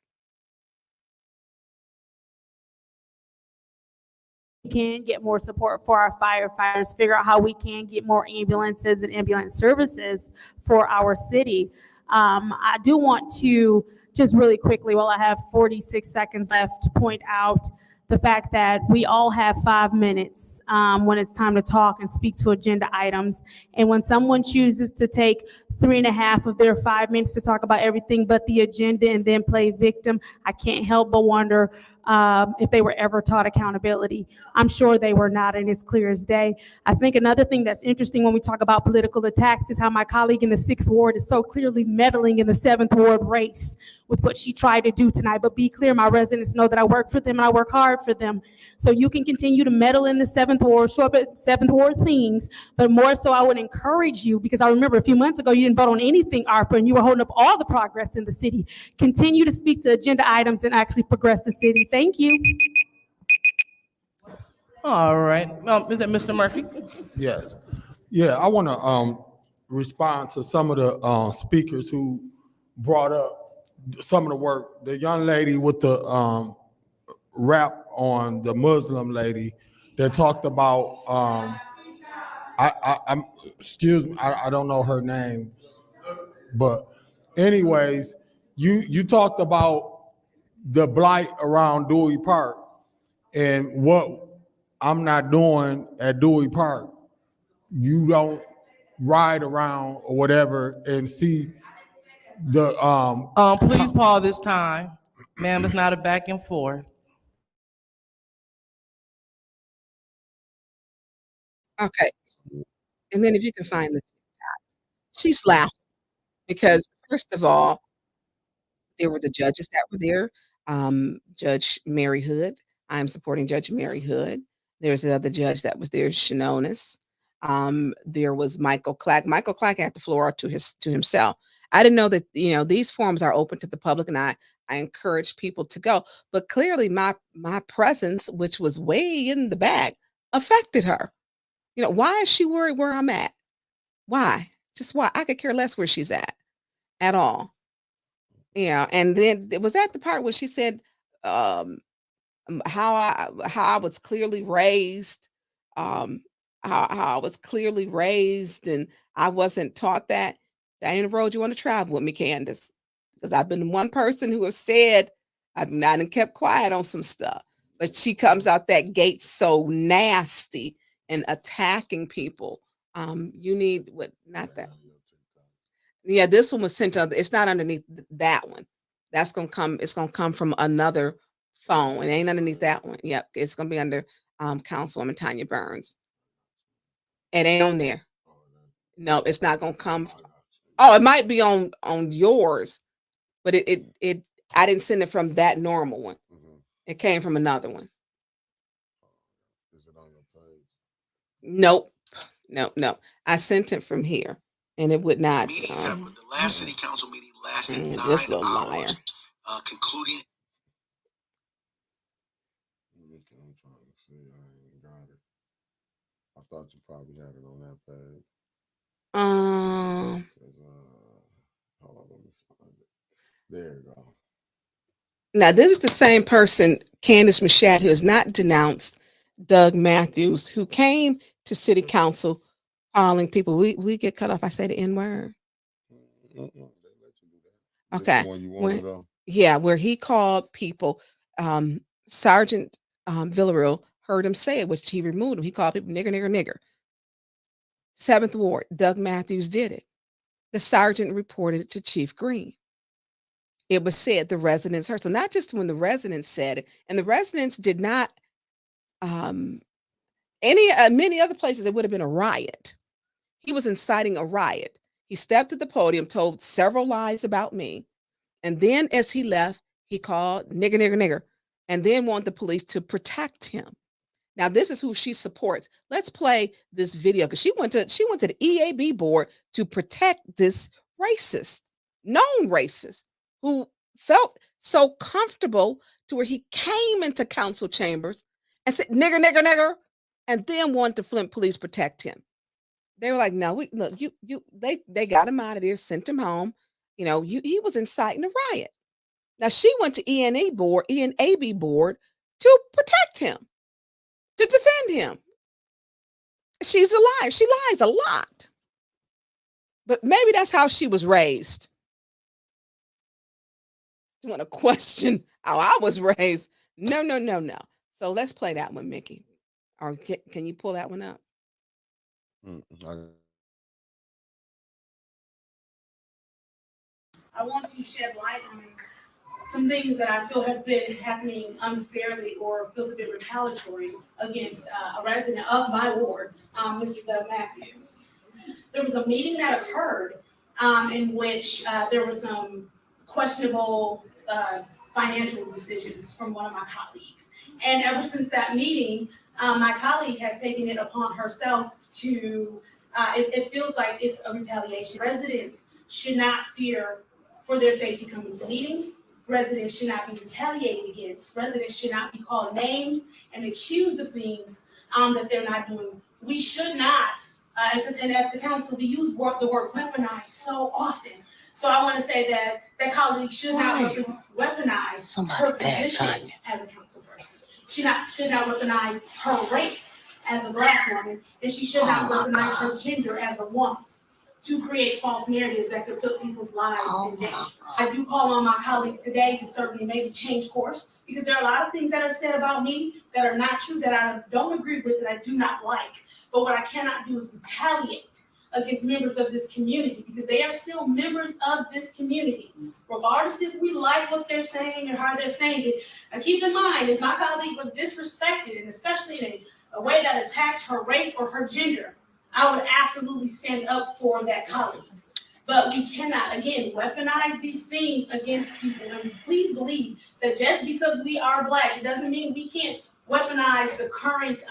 Can get more support for our firefighters, figure out how we can get more ambulances and ambulance services for our city. I do want to just really quickly, while I have 46 seconds left, point out the fact that we all have 5 minutes when it's time to talk and speak to agenda items. And when someone chooses to take 3.5 of their 5 minutes to talk about everything but the agenda and then play victim, I can't help but wonder if they were ever taught accountability. I'm sure they were not, and it's clear as day. I think another thing that's interesting when we talk about political attacks is how my colleague in the 6th Ward is so clearly meddling in the 7th Ward race with what she tried to do tonight. But be clear, my residents know that I work for them and I work hard for them. So you can continue to meddle in the 7th Ward, show up at 7th Ward things, but more so I would encourage you, because I remember a few months ago you didn't vote on anything ARPA and you were holding up all the progress in the city. Continue to speak to agenda items and actually progress the city. Thank you. All right, is that Mr. Murphy? Yes. Yeah, I want to respond to some of the speakers who brought up some of the work. The young lady with the rap on the Muslim lady that talked about I'm excuse me, I don't know her name, but anyways, you talked about the blight around Dewey Park and what I'm not doing at Dewey Park. You don't ride around or whatever and see the Please pause this time. Ma'am, it's not a back and forth. Okay. And then if you can find the she's laughing because first of all, there were the judges that were there. Judge Mary Hood. I'm supporting Judge Mary Hood. There's another judge that was there, Shanonis. There was Michael Clack. Michael Clack had the floor to himself. I didn't know that, these forums are open to the public, and I encourage people to go. But clearly my presence, which was way in the back, affected her. Why is she worried where I'm at? Why? Just why? I could care less where she's at all. Yeah, and then it was at the part where she said, um, how I was clearly raised, um, how I was clearly raised, and I wasn't taught that. Diana Road, you want to travel with me, Candace? Because I've been one person who has said I've not and kept quiet on some stuff, but she comes out that gate so nasty and attacking people. You need what? Not that. Yeah, this one was sent to, it's not underneath that one. That's gonna come, it's gonna come from another phone. It ain't underneath that one. Yep, it's gonna be under Councilwoman Tonya Burns. It ain't on there. No, it's not gonna come. Oh, it might be on yours, but it I didn't send it from that normal one. It came from another one. Is it on your page? Nope. No. I sent it from here, and it would not. The last city council meeting lasted 9 this little hours, liar. concluding. I'm trying to see. I ain't got it. I thought you probably had it on that page. Hold on, let me find it. There you go. Now, this is the same person, Candace Machat, who has not denounced Doug Matthews, who came to city council calling people. We get cut off. I say the N word. Okay. The one you wanted, though? Yeah, where he called people. Sergeant Villarreal heard him say it, which he removed him. He called people nigger, nigger, nigger. 7th Ward, Doug Matthews did it. The sergeant reported it to Chief Green. It was said the residents heard. So not just when the residents said it, and the residents did not, many other places, it would have been a riot. He was inciting a riot. He stepped to the podium, told several lies about me. And then as he left, he called nigger, nigger, nigger, and then wanted the police to protect him. Now, this is who she supports. Let's play this video because she went to the EAB board to protect this racist, known racist, who felt so comfortable to where he came into council chambers and said nigger, nigger, nigger, and then wanted the Flint police protect him. They were like, no, they got him out of there, sent him home. He was inciting a riot. Now she went to ENAB board to protect him, to defend him. She's a liar. She lies a lot. But maybe that's how she was raised. You want to question how I was raised? No. So let's play that one, Mickey. Or can you pull that one up? I want to shed light on some things that I feel have been happening unfairly or feels a bit retaliatory against a resident of my ward, Mr. Doug Matthews. There was a meeting that occurred in which there were some questionable financial decisions from one of my colleagues. And ever since that meeting, my colleague has taken it upon herself to, it feels like it's a retaliation. Residents should not fear for their safety coming to meetings. Residents should not be retaliated against. Residents should not be called names and accused of things that they're not doing. We should not, and at the council, we use the word weaponize so often. So I want to say that that colleague should not weaponize her position as a council person. She should not weaponize her race as a Black woman, and she should not weaponize her gender as a woman to create false narratives that could put people's lives in danger. I do call on my colleagues today to certainly maybe change course, because there are a lot of things that are said about me that are not true, that I don't agree with, that I do not like. But what I cannot do is retaliate against members of this community, because they are still members of this community, regardless if we like what they're saying or how they're saying it. And keep in mind, if my colleague was disrespected, and especially in a way that attacked her race or her gender, I would absolutely stand up for that colleague. But we cannot, again, weaponize these things against people. And please believe that just because we are Black, it doesn't mean we can't weaponize the current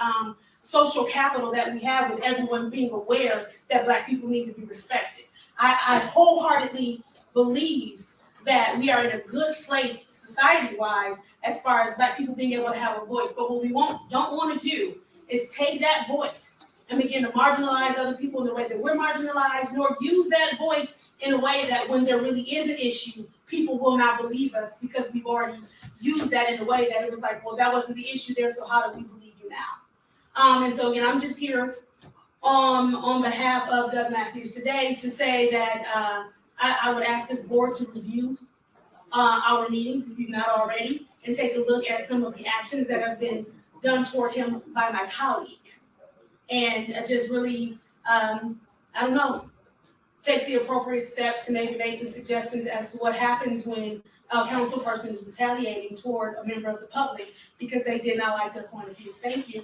social capital that we have, with everyone being aware that Black people need to be respected. I wholeheartedly believe that we are in a good place society-wise as far as Black people being able to have a voice. But what we don't want to do is take that voice and begin to marginalize other people in the way that we're marginalized, nor use that voice in a way that when there really is an issue, people will not believe us, because we've already used that in a way that it was like, well, that wasn't the issue there, so how do we believe you now? And so again, I'm just here on behalf of Doug Matthews today to say that I would ask this board to review our meetings, if you've not already, and take a look at some of the actions that have been done toward him by my colleague. And just really, I don't know, take the appropriate steps to maybe make some suggestions as to what happens when a council person is retaliating toward a member of the public because they did not like their point of view. Thank you.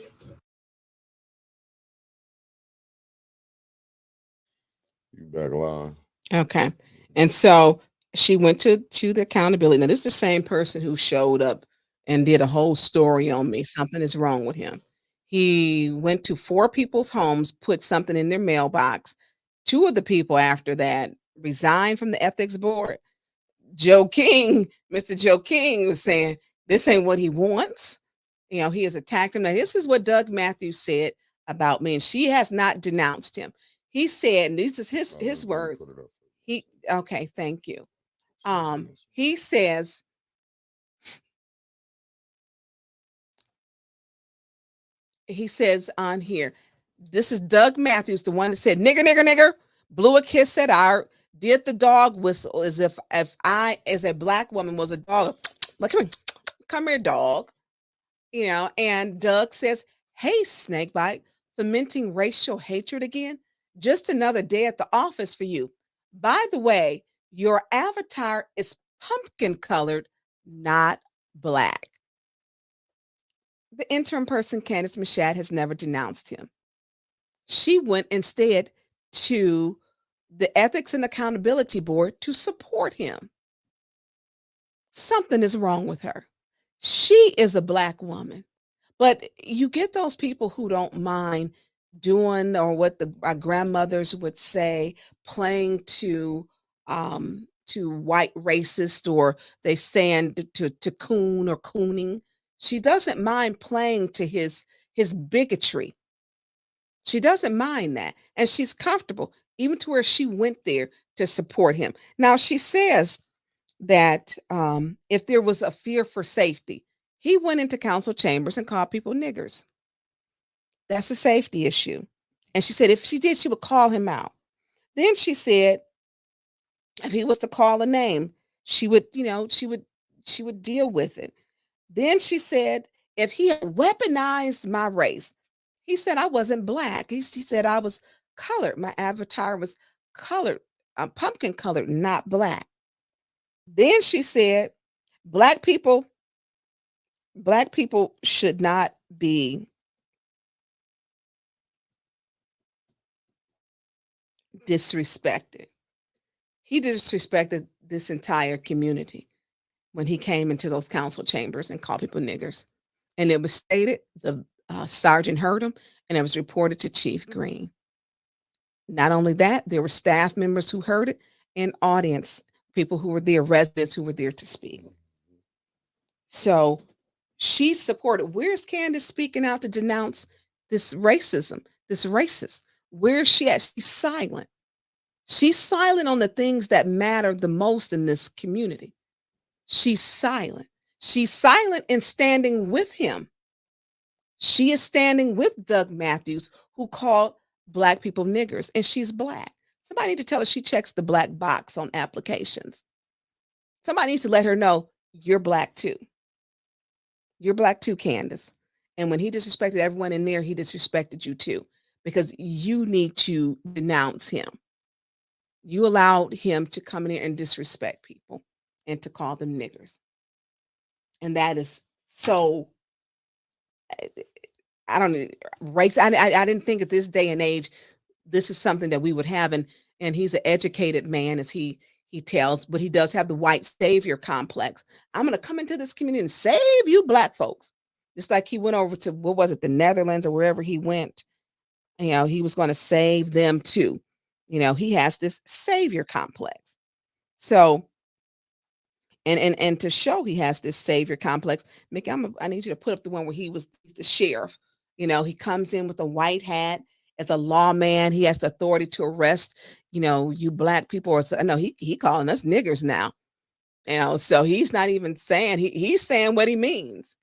You back line. Okay. And so she went to the accountability. Now, this is the same person who showed up and did a whole story on me. Something is wrong with him. He went to 4 people's homes, put something in their mailbox. 2 of the people after that resigned from the ethics board. Joe King, Mr. Joe King, was saying this ain't what he wants. You know, he has attacked him. Now, this is what Doug Matthews said about me, and she has not denounced him. He said, and this is his words. Okay, thank you. He says, on here, this is Doug Matthews, the one that said, nigger, nigger, nigger, blew a kiss at Art, did the dog whistle as if I, as a Black woman, was a dog. Like, come here, dog. You know, and Doug says, hey, Snakebite, fomenting racial hatred again? Just another day at the office for you. By the way, your avatar is pumpkin colored, not Black. The interim person, Candace Machad, has never denounced him. She went instead to the Ethics and Accountability Board to support him. Something is wrong with her. She is a Black woman. But you get those people who don't mind doing, or what our grandmothers would say, playing to white racist, or they saying to coon or cooning. She doesn't mind playing to his bigotry. She doesn't mind that. And she's comfortable, even to where she went there to support him. Now, she says that if there was a fear for safety, he went into council chambers and called people niggers. That's a safety issue. And she said if she did, she would call him out. Then she said if he was to call a name, she would, she would deal with it. Then she said if he had weaponized my race, he said I wasn't Black. He said I was colored. My avatar was colored, pumpkin colored, not Black. Then she said Black people should not be disrespected. He disrespected this entire community when he came into those council chambers and called people niggers. And it was stated, the sergeant heard him, and it was reported to Chief Green. Not only that, there were staff members who heard it and audience, people who were there, residents who were there to speak. So she supported. Where's Candace speaking out to denounce this racism, this racist? Where's she at? She's silent. She's silent on the things that matter the most in this community. She's silent. She's silent in standing with him. She is standing with Doug Matthews, who called Black people niggers, and she's Black. Somebody need to tell her she checks the black box on applications. Somebody needs to let her know you're Black too. You're Black too, Candace. And when he disrespected everyone in there, he disrespected you too, because you need to denounce him. You allowed him to come in here and disrespect people and to call them niggers. And that is so, I don't know, race. I didn't think at this day and age, this is something that we would have. And he's an educated man, as he tells, but he does have the white savior complex. I'm going to come into this community and save you Black folks. Just like he went over to, what was it, the Netherlands or wherever he went. You know, he was going to save them too. You know, he has this savior complex. So, and to show he has this savior complex, Mickey, I need you to put up the one where he's the sheriff. You know, he comes in with a white hat as a lawman. He has the authority to arrest, you know, you Black people. Or no, he calling us niggers now. You know, so he's not even saying, he's saying what he means.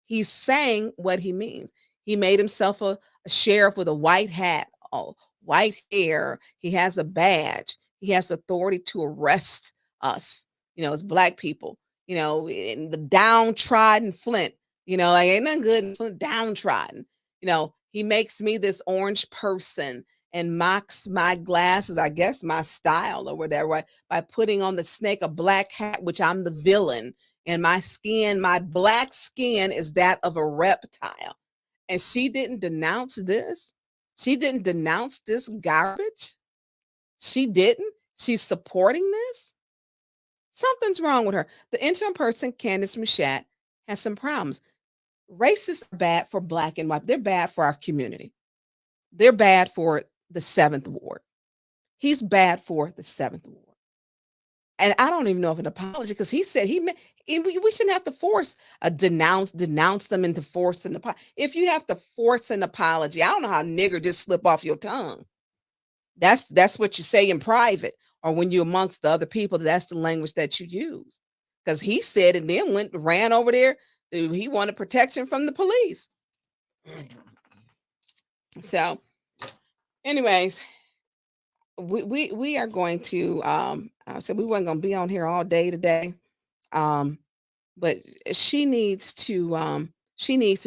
He's saying what he means. He made himself a sheriff with a white hat, white hair. He has a badge. He has authority to arrest us, you know, as Black people, you know, in the downtrodden Flint, you know, like ain't nothing good in Flint, downtrodden. You know, he makes me this orange person and mocks my glasses, I guess my style or whatever, right? By putting on the snake a black hat, which I'm the villain, and my skin, my Black skin is that of a reptile. And she didn't denounce this. She didn't denounce this garbage. She didn't. She's supporting this. Something's wrong with her. The interim person, Candace Mushat, has some problems. Racists are bad for Black and white. They're bad for our community. They're bad for the 7th Ward. He's bad for the 7th Ward. And I don't even know if an apology, because he said we shouldn't have to force denounce them into forcing an apology. If you have to force an apology, I don't know how nigger just slip off your tongue. That's what you say in private, or when you're amongst the other people, that's the language that you use. Because he said and then ran over there. He wanted protection from the police. So, anyways, we are going to I said we weren't going to be on here all day today, but she needs to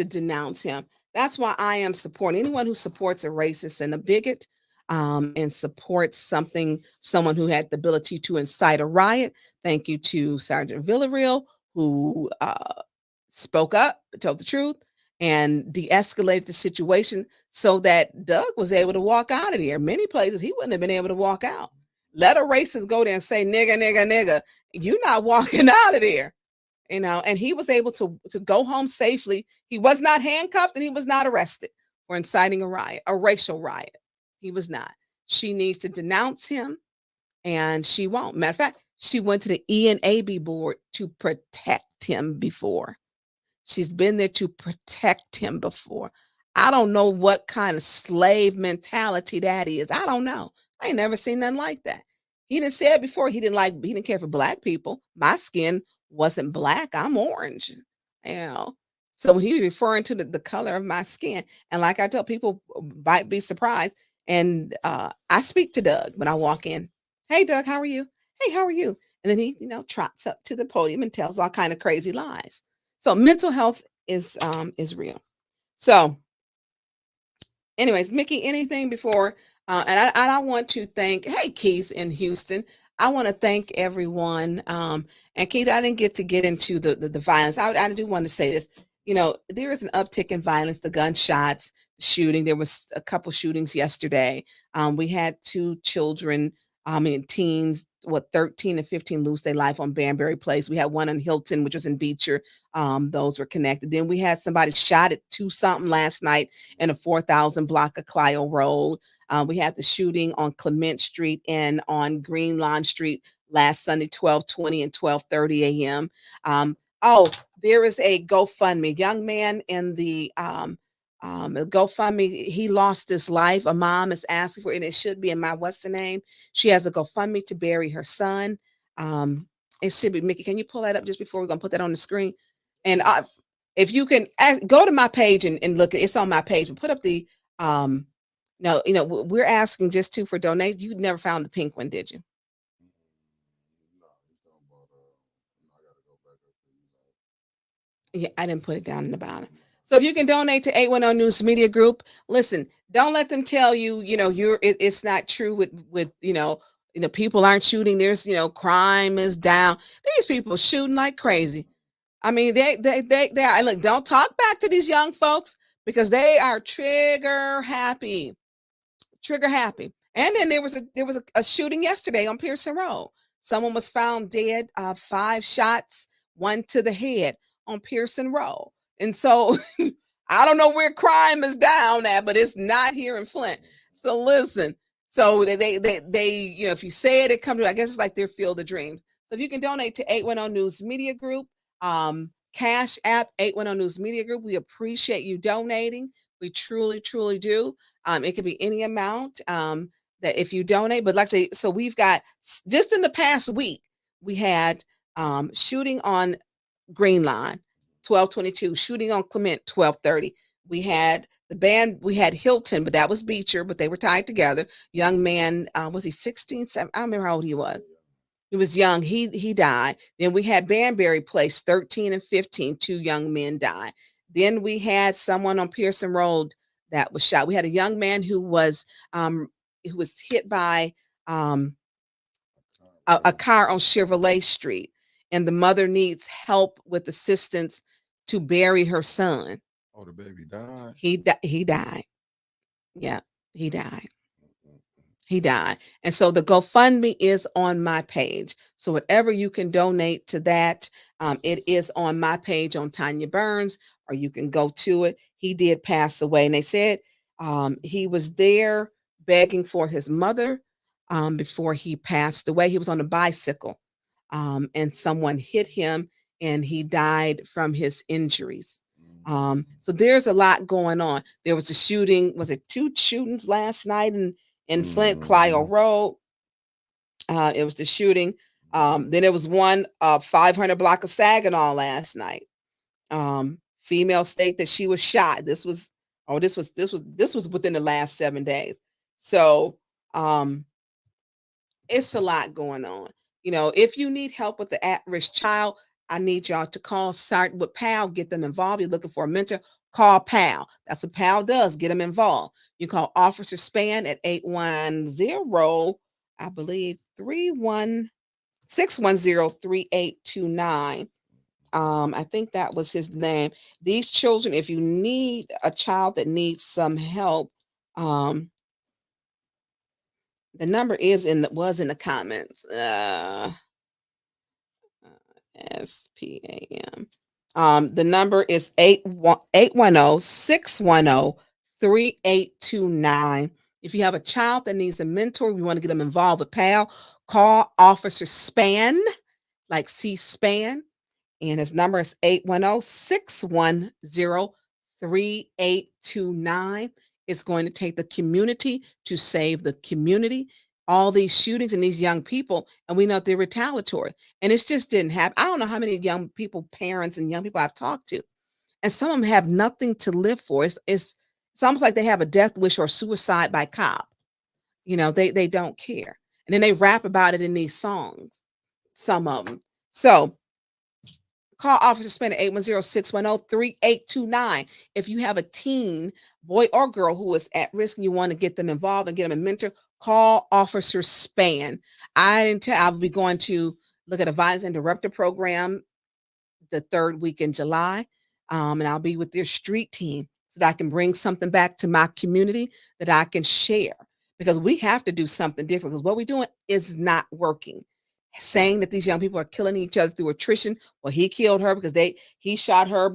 denounce him. That's why I am supporting anyone who supports a racist and a bigot, and supports someone who had the ability to incite a riot. Thank you to Sergeant Villarreal, who spoke up, told the truth, and de-escalated the situation so that Doug was able to walk out of there. Many places he wouldn't have been able to walk out. Let a racist go there and say, nigga, nigga, nigga. You're not walking out of there. You know, and he was able to go home safely. He was not handcuffed and he was not arrested for inciting a riot, a racial riot. He was not. She needs to denounce him, and she won't. Matter of fact, she went to the ENAB board to protect him before. She's been there to protect him before. I don't know what kind of slave mentality that is. I don't know. I ain't never seen nothing like that. He didn't say it before. He didn't care for Black people. My skin wasn't Black. I'm orange. You know. So when he was referring to the color of my skin, and like I tell people, might be surprised. And I speak to Doug when I walk in. Hey, Doug, how are you? Hey, how are you? And then he, trots up to the podium and tells all kind of crazy lies. So mental health is real. So anyways, Mickey, anything before, and I want to thank, hey, Keith in Houston. I want to thank everyone. And Keith, I didn't get into the violence. I do want to say this. You know, there is an uptick in violence, the gunshots, the shooting. There was a couple shootings yesterday. We had two children, teens, 13 and 15 lose their life on Banbury Place. We had one in Hilton, which was in Beecher. Those were connected. Then we had somebody shot at 2-something last night in a 4,000 block of Clio Road. We had the shooting on Clement Street and on Green Lawn Street last Sunday, 12:20 and 12:30 a.m. Oh, there is a GoFundMe. Young man in the GoFundMe, he lost his life. A mom is asking for it, and it should be in my what's the name? She has a GoFundMe to bury her son. It should be Mickey. Can you pull that up just before we're gonna put that on the screen? And if you can go to my page and look, it's on my page. But put up the no, we're asking just for donate. You never found the pink one, did you? Yeah, I didn't put it down in the bottom. So if you can donate to 810 News Media Group, listen, don't let them tell you, it's not true with people aren't shooting. There's, crime is down. These people shooting like crazy. I mean, they are. Look, don't talk back to these young folks because they are trigger happy. And then there was a shooting yesterday on Pearson Road. Someone was found dead, 5 shots, 1 to the head on Pearson Road. And so I don't know where crime is down at, but it's not here in Flint. So listen, so they if you say it comes to, I guess it's like their field of dreams. So if you can donate to 810 News Media Group, Cash App 810 News Media Group, we appreciate you donating. We truly, truly do. It could be any amount that if you donate, but like I say, so we've got just in the past week, we had shooting on Green Line, 12:22, shooting on Clement, 12:30. We had we had Hilton, but that was Beecher, but they were tied together. Young man, was he 16, 17? I don't remember how old he was. He was young. He died. Then we had Banbury Place, 13 and 15, 2 young men died. Then we had someone on Pearson Road that was shot. We had a young man who was hit by a car on Chevrolet Street, and the mother needs help with assistance to bury her son. Oh, the baby died. He died. Yeah, he died. He died. And so the GoFundMe is on my page. So whatever you can donate to that, it is on my page on Tonya Burns, or you can go to it. He did pass away. And they said he was there begging for his mother before he passed away. He was on a bicycle and someone hit him and he died from his injuries. So there's a lot going on. There was a shooting. Was it 2 shootings last night in Flint, Clio Road? It was the shooting. Then there was one 500 block of Saginaw last night. Female state that she was shot. This was within the last 7 days. So it's a lot going on. If you need help with the at-risk child, I need y'all to call start with PAL, get them involved. You're looking for a mentor, call PAL. That's what PAL does, get them involved. You call Officer Span at 810, I believe, 610-3829. I think that was his name. These children, if you need a child that needs some help, the number was in the comments. SPAM. The number is 810-610-3829. If you have a child that needs a mentor, we want to get them involved with PAL, call Officer Span, like C-SPAN, and his number is 810-610-3829. It's going to take the community to save the community. All these shootings and these young people, and we know they're retaliatory. And it just didn't happen. I don't know how many young people, parents and young people I've talked to, and some of them have nothing to live for. It's almost like they have a death wish or suicide by cop. They don't care. And then they rap about it in these songs, some of them. So Call Officer Spin at 810-610-3829. If you have a teen, boy or girl, who is at risk and you want to get them involved and get them a mentor, call Officer Span. I will be going to look at a violence interrupter program the third week in July. And I'll be with their street team so that I can bring something back to my community that I can share, because we have to do something different, because what we're doing is not working. Saying that these young people are killing each other through attrition. Well, he killed her because he shot her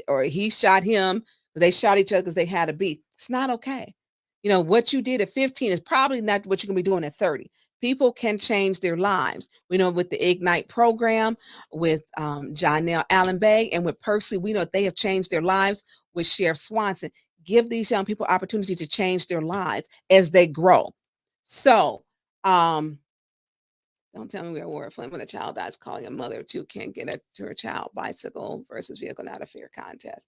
or he shot him because they shot each other because they had a beef. It's not okay. You know, what you did at 15 is probably not what you're going to be doing at 30. People can change their lives. We know with the Ignite program, with Jonell Allen Bay, and with Percy, we know they have changed their lives with Sheriff Swanson. Give these young people opportunity to change their lives as they grow. So, don't tell me we're war flame when a child dies, calling a mother or two can't get to her child. Bicycle versus vehicle, not a fair contest.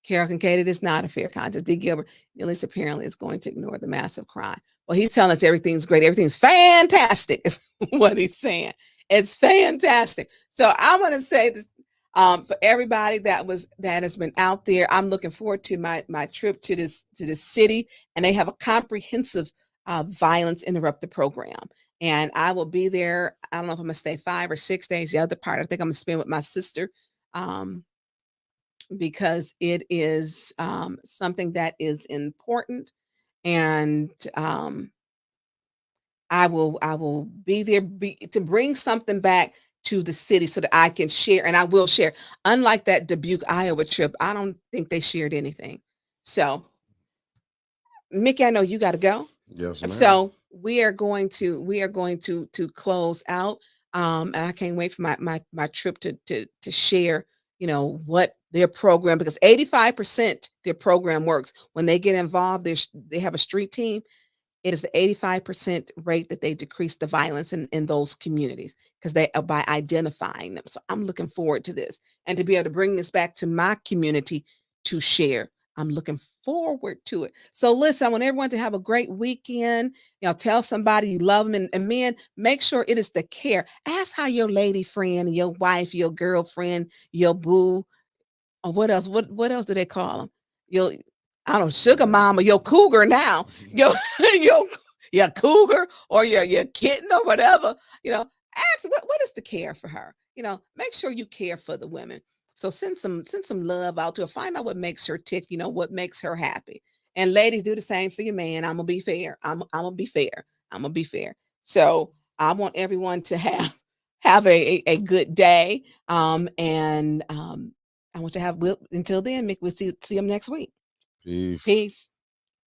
Carol Kincaid, it is not a fair contest. D. Gilbert, at least apparently, is going to ignore the massive crime. Well, he's telling us everything's great. Everything's fantastic is what he's saying. It's fantastic. So I'm going to say this for everybody that has been out there. I'm looking forward to my trip to this city, and they have a comprehensive violence interrupter program. And I will be there. I don't know if I'm going to stay 5 or 6 days. The other part, I think I'm going to spend with my sister, because it is something that is important. And I will be there to bring something back to the city so that I can share, and I will share. Unlike that Dubuque, Iowa trip, I don't think they shared anything. So, Mickey, I know you got to go. Yes, ma'am. So we are going to close out. And I can't wait for my trip to share, you know, what their program, because 85% their program works. When they get involved, they have a street team. It is the 85% rate that they decrease the violence in those communities, because they are by identifying them. So I'm looking forward to this, and to be able to bring this back to my community to share. I'm looking forward to it. So listen, I want everyone to have a great weekend. You know, tell somebody you love them, and men, make sure it is the care. Ask how your lady friend, your wife, your girlfriend, your boo, or what else? What else do they call them? I don't know, sugar mama, your cougar now, your cougar, or your kitten, or whatever. You know, ask what is the care for her. You know, make sure you care for the women. So send some love out to her. Find out what makes her tick. You know, what makes her happy. And ladies, do the same for your man. I'm gonna be fair. I'm gonna be fair. I'm gonna be fair. So I want everyone to have a good day. And I want you to have. Until then, Mick, we'll see them next week. Peace. Peace.